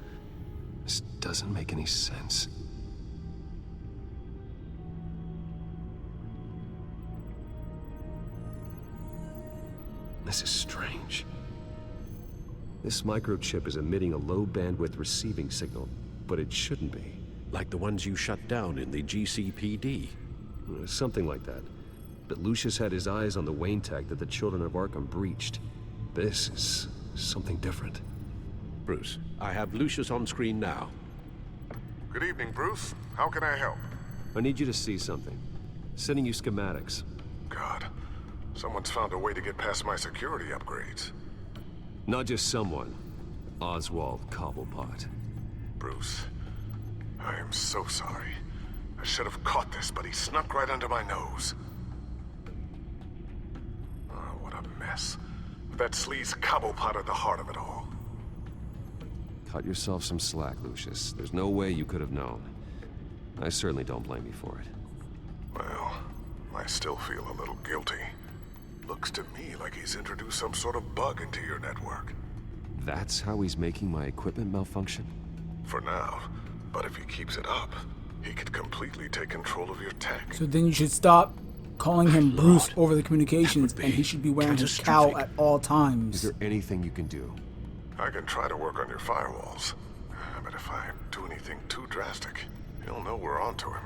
This doesn't make any sense. This is strange. This microchip is emitting a low bandwidth receiving signal, but it shouldn't be. Like the ones you shut down in the GCPD. Something like that. But Lucius had his eyes on the Wayne tag that the children of Arkham breached. This is something different. Bruce, I have Lucius on screen now. Good evening, Bruce. How can I help? I need you to see something. Sending you schematics. God, someone's found a way to get past my security upgrades. Not just someone. Oswald Cobblepot. Bruce, I am so sorry. I should have caught this, but he snuck right under my nose. Oh, what a mess. That sleaze Cobblepot at the heart of it all. Cut yourself some slack, Lucius. There's no way you could have known. I certainly don't blame you for it. Well, I still feel a little guilty. Looks to me like he's introduced some sort of bug into your network. That's how he's making my equipment malfunction? For now. But if he keeps it up, he could completely take control of your tech. So then you should stop calling him Bruce over the communications, and he should be wearing his cowl at all times. Is there anything you can do? I can try to work on your firewalls. But if I do anything too drastic, he'll know we're onto him.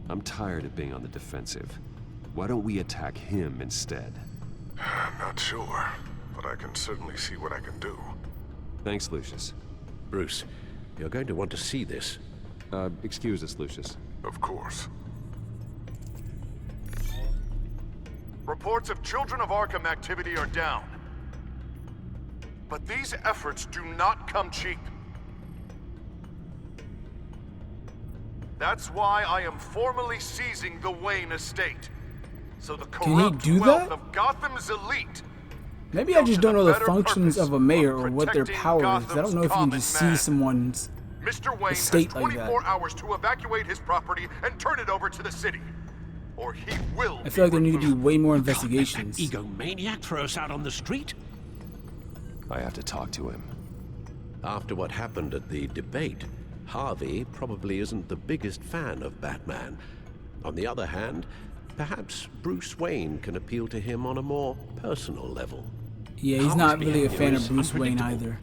I'm tired of being on the defensive. Why don't we attack him instead? I'm not sure, but I can certainly see what I can do. Thanks, Lucius. Bruce, you're going to want to see this. Excuse us, Lucius. Of course. Reports of Children of Arkham activity are down. But these efforts do not come cheap. That's why I am formally seizing the Wayne estate. So the corrupt wealth of Gotham's elite. Maybe I just don't know the functions of a mayor or what their power is, because I don't know if you can just see someone's Mr. Wayne has estate like that. 24 hours to evacuate his property and turn it over to the city. Or he will. I feel like there need to be way more investigations. Egomaniac throw us out on the street? I have to talk to him. After what happened at the debate, Harvey probably isn't the biggest fan of Batman. On the other hand, perhaps Bruce Wayne can appeal to him on a more personal level. Yeah, he's not really a fan of Bruce Wayne either.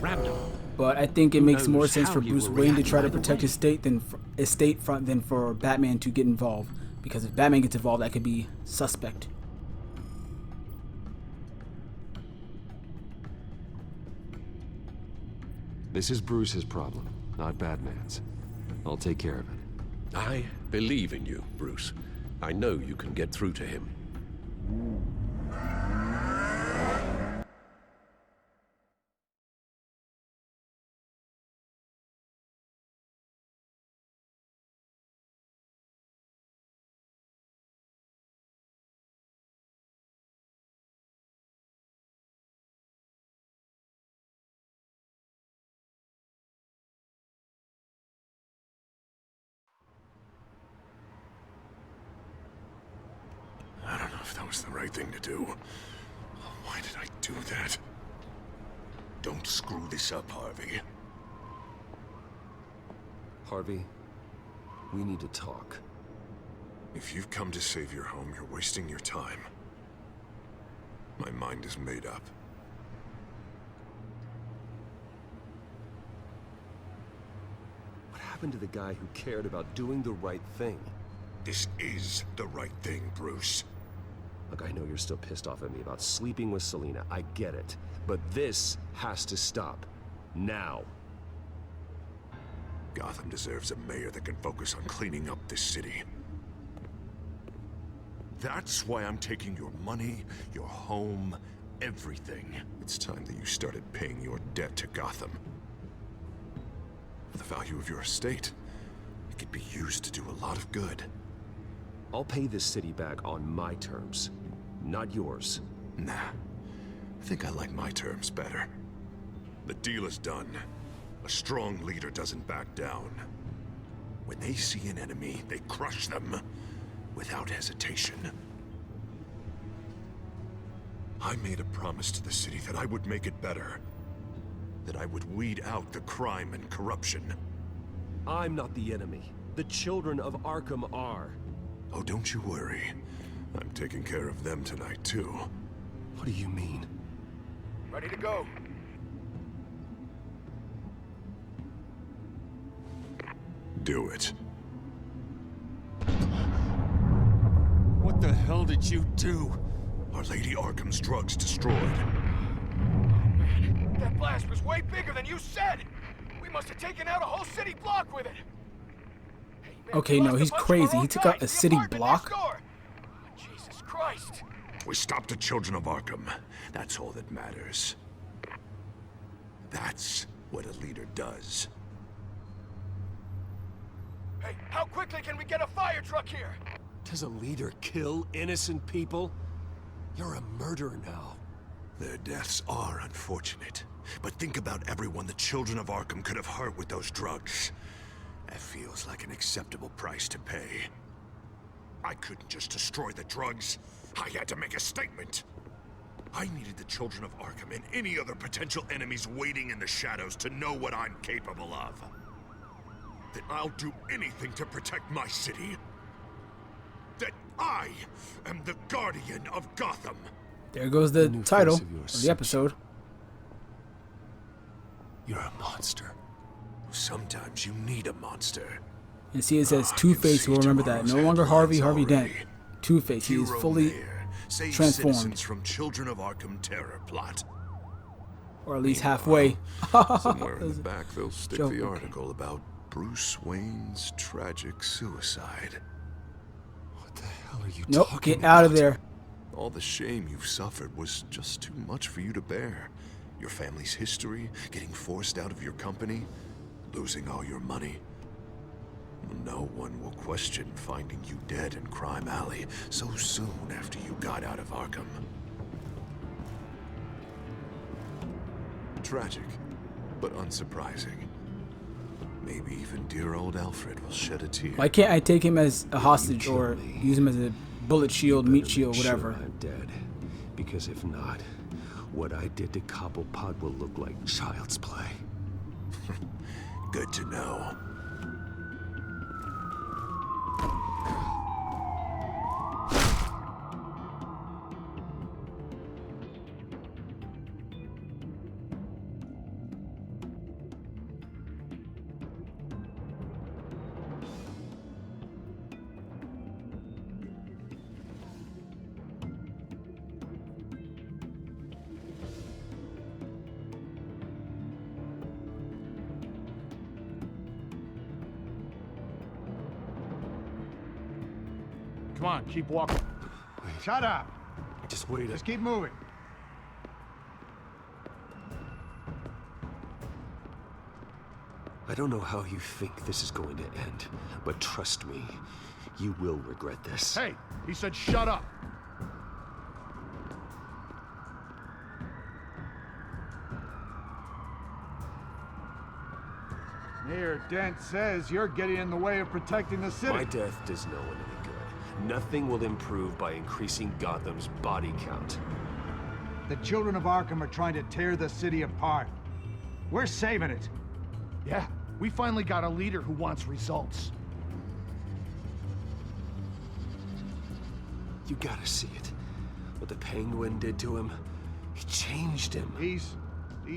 Random. But I think it makes more sense for Bruce Wayne to try to protect his estate than for Batman to get involved. Because if Batman gets involved, that could be suspect. This is Bruce's problem, not Batman's. I'll take care of it. I believe in you, Bruce. I know you can get through to him. I don't know if that was the right thing to do. Why did I do that? Don't screw this up, Harvey. Harvey, we need to talk. If you've come to save your home, you're wasting your time. My mind is made up. What happened to the guy who cared about doing the right thing? This is the right thing, Bruce. Look, I know you're still pissed off at me about sleeping with Selina. I get it. But this has to stop. Now. Gotham deserves a mayor that can focus on cleaning up this city. That's why I'm taking your money, your home, everything. It's time that you started paying your debt to Gotham. For the value of your estate, it could be used to do a lot of good. I'll pay this city back on my terms, not yours. Nah. I think I like my terms better. The deal is done. A strong leader doesn't back down. When they see an enemy, they crush them without hesitation. I made a promise to the city that I would make it better. That I would weed out the crime and corruption. I'm not the enemy. The children of Arkham are. Oh, don't you worry. I'm taking care of them tonight, too. What do you mean? Ready to go. Do it. What the hell did you do? Our Lady Arkham's drugs destroyed. That blast was way bigger than you said! We must have taken out a whole city block with it! Hey, man, Okay, no, he's crazy. He took out a city block? Jesus Christ! We stopped the children of Arkham. That's all that matters. That's what a leader does. Hey, how quickly can we get a fire truck here? Does a leader kill innocent people? You're a murderer now. Their deaths are unfortunate, But think about everyone the children of Arkham could have hurt with those drugs. That feels like an acceptable price to pay. I couldn't just destroy the drugs. I had to make a statement. I needed the children of Arkham and any other potential enemies waiting in the shadows to know what I'm capable of. That I'll do anything to protect my city. That I am the guardian of Gotham. There goes the title of the episode. You're a monster. Sometimes you need a monster. And see, it says Two-Face. We'll remember that. No longer Harvey Dent. Two-Face. He is fully transformed. Citizens from Children of Arkham terror plot. Or at least halfway. Somewhere in the back, they'll stick the article about Bruce Wayne's tragic suicide. What the hell are you Nope, talking get about? out of there. All the shame you've suffered was just too much for you to bear. Your family's history, getting forced out of your company, losing all your money. No one will question finding you dead in Crime Alley so soon after you got out of Arkham. Tragic, but unsurprising. Maybe even dear old Alfred will shed a tear. Why can't I take him as a hostage or use him as a bullet shield, meat shield, Make sure whatever? I'm dead. Because if not, what I did to Cobblepot will look like child's play. Good to know. Come on, keep walking. Shut up. Just wait. Just keep moving. I don't know how you think this is going to end, but trust me, you will regret this. Hey, he said shut up. Mayor Dent says you're getting in the way of protecting the city. My death does no one any good. Nothing will improve by increasing Gotham's body count. The children of Arkham are trying to tear the city apart. We're saving it. Yeah, we finally got a leader who wants results. You gotta see it. What the Penguin did to him, he changed him. He's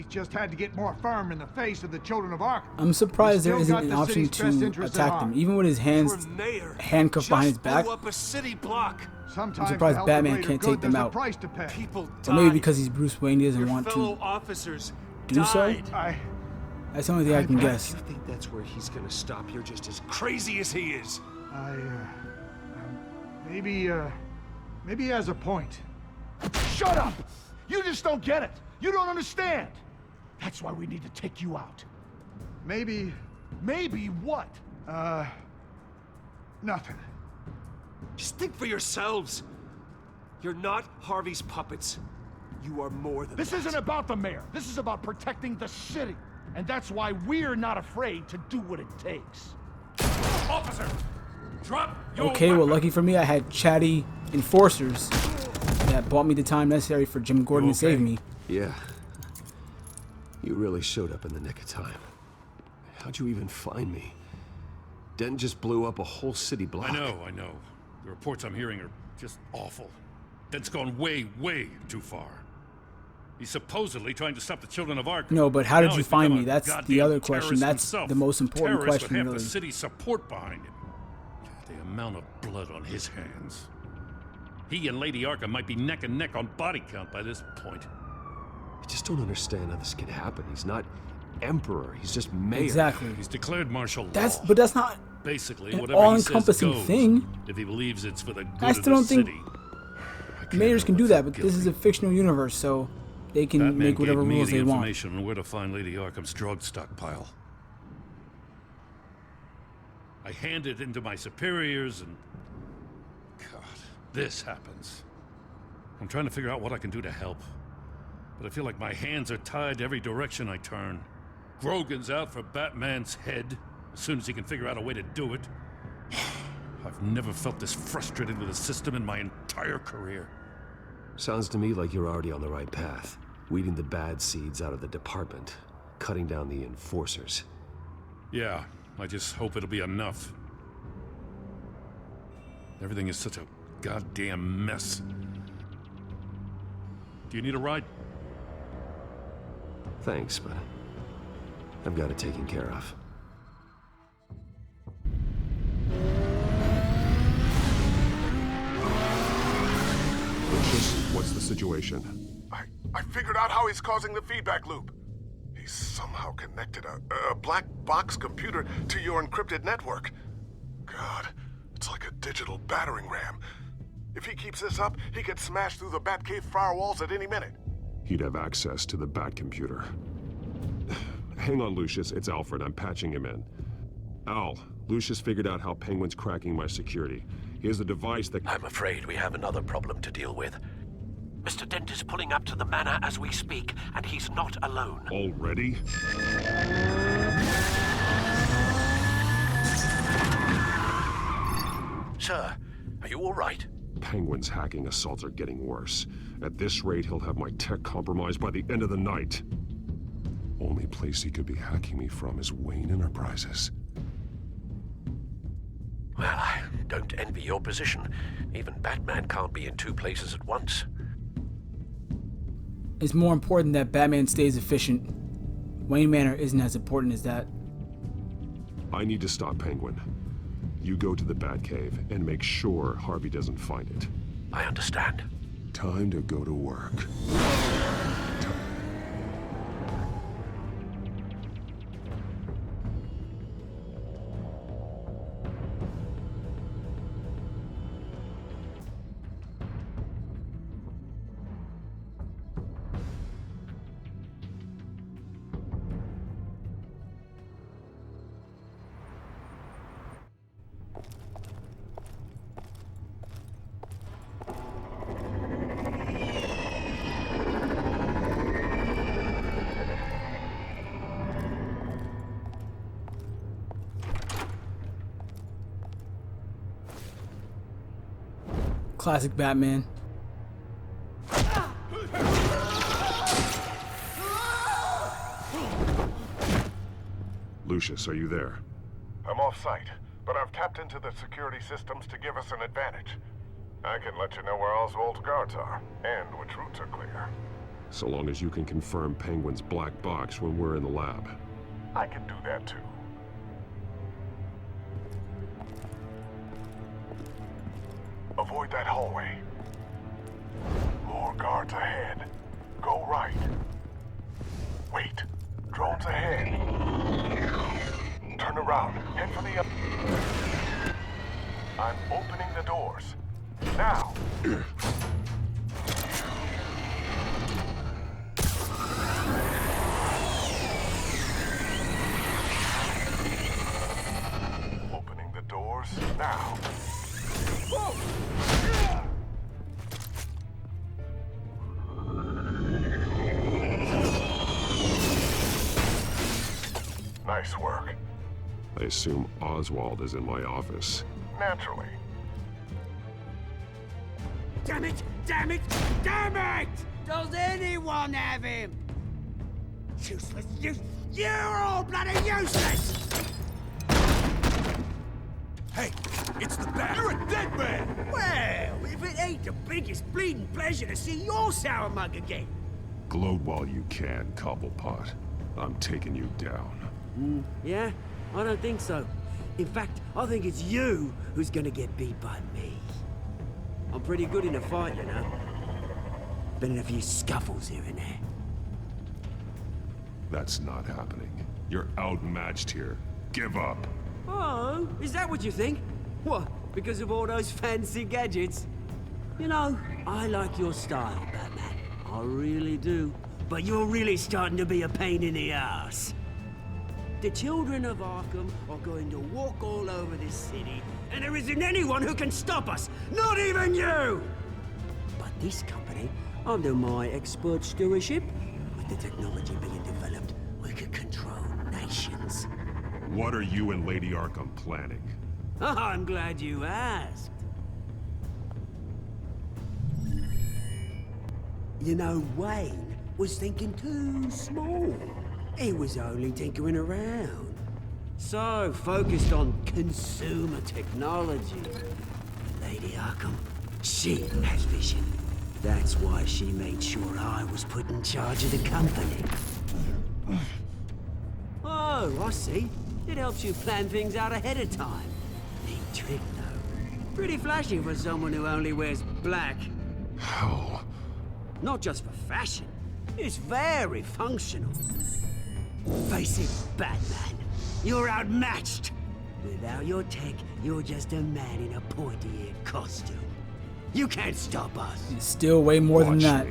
just had to get more firm in the face of the children of Arkham. I'm surprised there isn't an option to attack them, even with his hands handcuffed behind his back. Blew up a city block. I'm surprised Batman can't take them out. People Or maybe because he's Bruce Wayne, he doesn't want fellow to officers do so. That's the only thing I can guess. You think that's where he's gonna stop? You're just as crazy as he is. Maybe he has a point. Shut up! You just don't get it. You don't understand. That's why we need to take you out. Maybe what? Nothing. Just think for yourselves. You're not Harvey's puppets. You are more than This isn't about the mayor. This is about protecting the city. And that's why we're not afraid to do what it takes. Officer, drop your Okay, well, weapon. lucky for me, I had chatty enforcers that bought me the time necessary for Jim Gordon to save me. Yeah. You really showed up in the nick of time. How'd you even find me? Dent just blew up a whole city block. I know. The reports I'm hearing are just awful. Dent's gone way, way too far. He's supposedly trying to stop the children of Arkham. No, but how did Now you he's find become me? a That's the goddamn other question. terrorist That's himself. the most important Terrorist question, with half really. the city's support behind him. The amount of blood on his hands. He and Lady Arkham might be neck and neck on body count by this point. I just don't understand how this can happen. He's not emperor. He's just mayor. Exactly. He's declared martial law. But that's not basically an whatever he says all-encompassing goes, thing. if he believes it's for the good I of still the don't think city. mayors can do that, but this is a fictional universe, so they can Batman make whatever gave me rules the they want. information on where to find Lady Arkham's drug stockpile. I hand it into my superiors and... God, this happens. I'm trying to figure out what I can do to help. but I feel like my hands are tied every direction I turn. Grogan's out for Batman's head, as soon as he can figure out a way to do it. I've never felt this frustrated with a system in my entire career. Sounds to me like you're already on the right path. Weeding the bad seeds out of the department. Cutting down the enforcers. Yeah, I just hope it'll be enough. Everything is such a goddamn mess. Do you need a ride? Thanks, but I've got it taken care of. What's the situation? I figured out how he's causing the feedback loop. He's somehow connected a black box computer to your encrypted network. God, it's like a digital battering ram. If he keeps this up, he could smash through the Batcave firewalls at any minute. He'd have access to the Bat computer. Hang on, Lucius. It's Alfred. I'm patching him in. Al, Lucius figured out how Penguin's cracking my security. He has a device that... I'm afraid we have another problem to deal with. Mr. Dent is pulling up to the manor as we speak, and he's not alone. Already? Sir, are you all right? Penguin's hacking assaults are getting worse. At this rate, he'll have my tech compromised by the end of the night. Only place he could be hacking me from is Wayne Enterprises. Well, I don't envy your position. Even Batman can't be in two places at once. It's more important that Batman stays efficient. Wayne Manor isn't as important as that. I need to stop Penguin. You go to the Batcave and make sure Harvey doesn't find it. I understand. Time to go to work. Classic Batman. Lucius, are you there? I'm off-site, but I've tapped into the security systems to give us an advantage. I can let you know where Oswald's guards are, and which routes are clear. So long as you can confirm Penguin's black box when we're in the lab. I can do that too. Avoid that hallway. More guards ahead. Go right. Wait. Drones ahead. Turn around. Head for the up. I'm opening the doors. Now. Opening the doors now. Whoa! Nice work. I assume Oswald is in my office. Naturally. Damn it! Damn it! Damn it! Does anyone have him? Useless! You're all bloody useless! Hey, it's the Bat. You're a dead man! Well, if it ain't the biggest bleeding pleasure to see your sour mug again. Gloat while you can, Cobblepot. I'm taking you down. Yeah? I don't think so. In fact, I think it's you who's gonna get beat by me. I'm pretty good in a fight, you know. Been in a few scuffles here and there. That's not happening. You're outmatched here. Give up. Oh, is that what you think? What, because of all those fancy gadgets? You know, I like your style, Batman. I really do. But you're really starting to be a pain in the ass. The children of Arkham are going to walk all over this city, and there isn't anyone who can stop us! Not even you! But this company Under my expert stewardship, with the technology being developed, we could control nations. What are you and Lady Arkham planning? I'm glad you asked. You know, Wayne was thinking too small. He was only tinkering around. So focused on consumer technology. Lady Arkham, she has vision. That's why she made sure I was put in charge of the company. Oh, I see. It helps you plan things out ahead of time. Neat trick, though. Pretty flashy for someone who only wears black. Oh. Not just for fashion. It's very functional. Face it, Batman. You're outmatched. Without your tech, you're just a man in a pointy-eared costume. You can't stop us. It's still way more than that.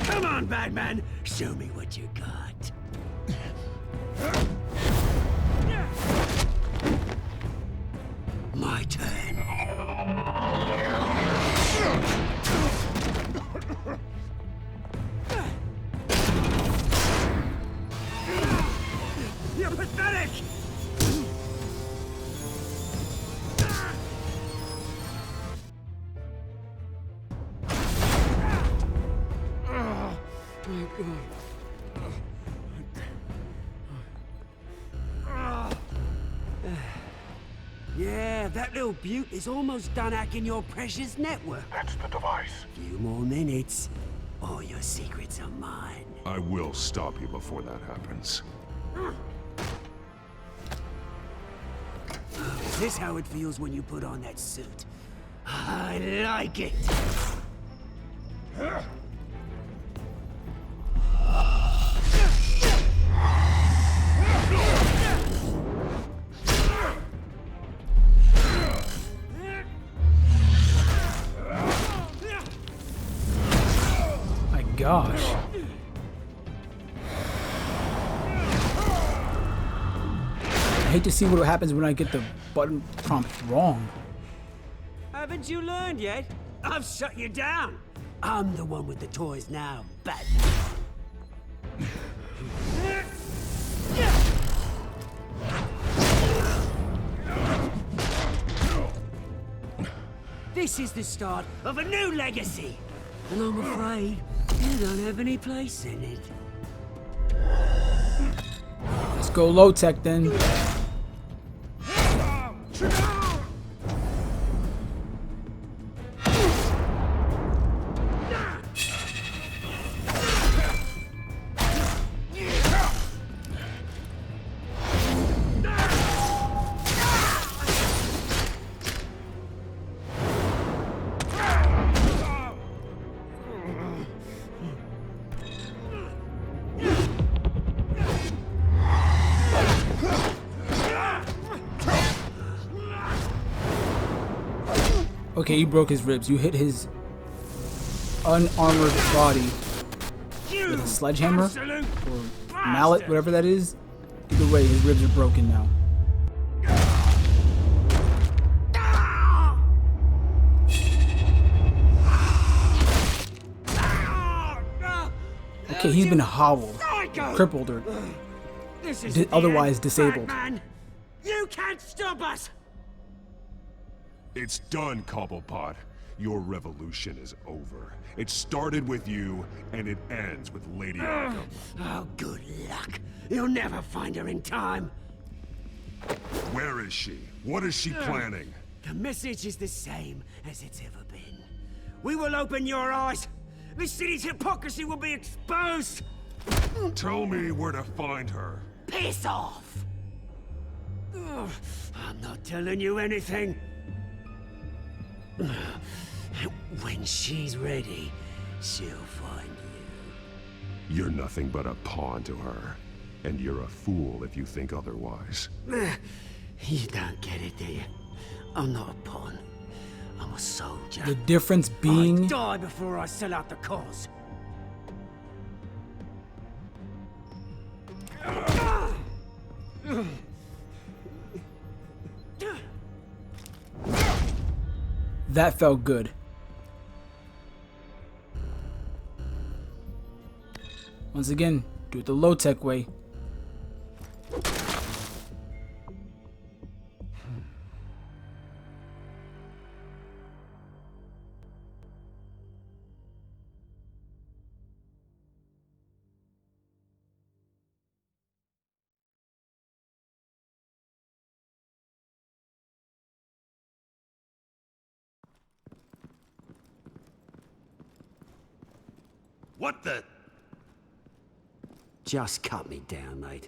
Come on, Batman. Show me what you got. My turn. You're pathetic! Yeah, that little beaut is almost done hacking your precious network. That's the device. Few more minutes, all your secrets are mine. I will stop you before that happens. Is this how it feels when you put on that suit? I like it. My gosh. I hate to see what happens when I get the button prompt wrong. Haven't you learned yet? I've shut you down. I'm the one with the toys now, Batman. This is the start of a new legacy. And I'm afraid you don't have any place in it. Let's go low tech then. Okay, you broke his ribs. You hit his unarmored body with a sledgehammer or mallet, whatever that is. Either way, his ribs are broken now. Okay, he's been hobbled, crippled, or otherwise disabled. Batman. You can't stop us. It's done, Cobblepot. Your revolution is over. It started with you, and it ends with Lady Arkham. Oh, good luck. You'll never find her in time. Where is she? What is she planning? The message is the same as it's ever been. We will open your eyes. The city's hypocrisy will be exposed. Tell me where to find her. Piss off. Ugh, I'm not telling you anything. When she's ready, she'll find you. You're nothing but a pawn to her. And you're a fool if you think otherwise. You don't get it, do you? I'm not a pawn. I'm a soldier. The difference being... I'd die before I sell out the cause. That felt good. Once again, do it the low-tech way. What the? Just cut me down, mate.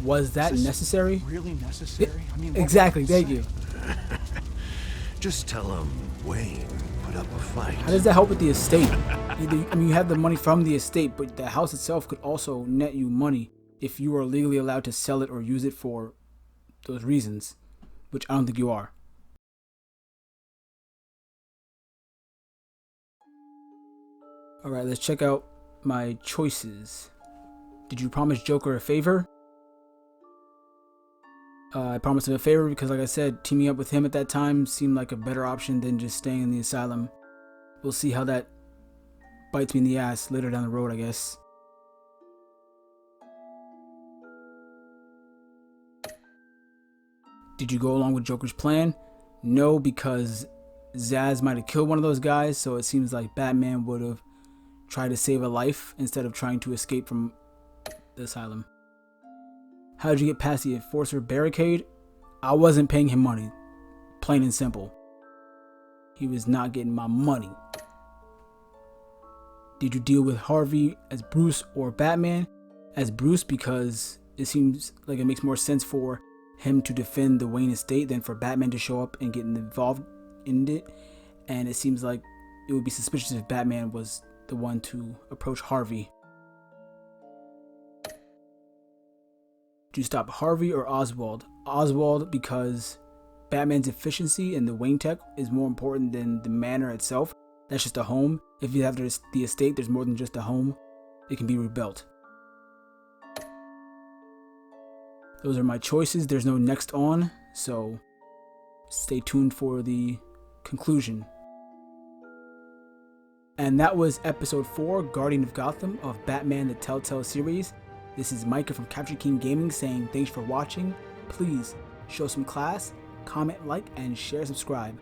Was that necessary? Really necessary? I mean, exactly, thank you. Just tell him Wayne put up a fight. How does that help with the estate? I mean, you have the money from the estate, but the house itself could also net you money if you are legally allowed to sell it or use it for those reasons, which I don't think you are. Alright, let's check out my choices. Did you promise Joker a favor? I promised him a favor because, like I said, teaming up with him at that time seemed like a better option than just staying in the asylum. We'll see how that bites me in the ass later down the road, I guess. Did you go along with Joker's plan? No, because Zsasz might have killed one of those guys, so it seems like Batman would have tried to save a life instead of trying to escape from the asylum. How did you get past the enforcer barricade? I wasn't paying him money. Plain and simple. He was not getting my money. Did you deal with Harvey as Bruce or Batman? As Bruce, because it seems like it makes more sense for him to defend the Wayne estate than for Batman to show up and get involved in it. And it seems like it would be suspicious if Batman was the one to approach Harvey. Do you stop Harvey or Oswald? Oswald, because Batman's efficiency and the Wayne tech is more important than the manor itself. That's just a home. If you have the estate, there's more than just a home. It can be rebuilt. Those are my choices. There's no next on, so stay tuned for the conclusion. And that was episode 4, Guardian of Gotham, of Batman the Telltale series. This is Micah from Capture King Gaming saying thanks for watching. Please show some class, comment, like, and share, subscribe.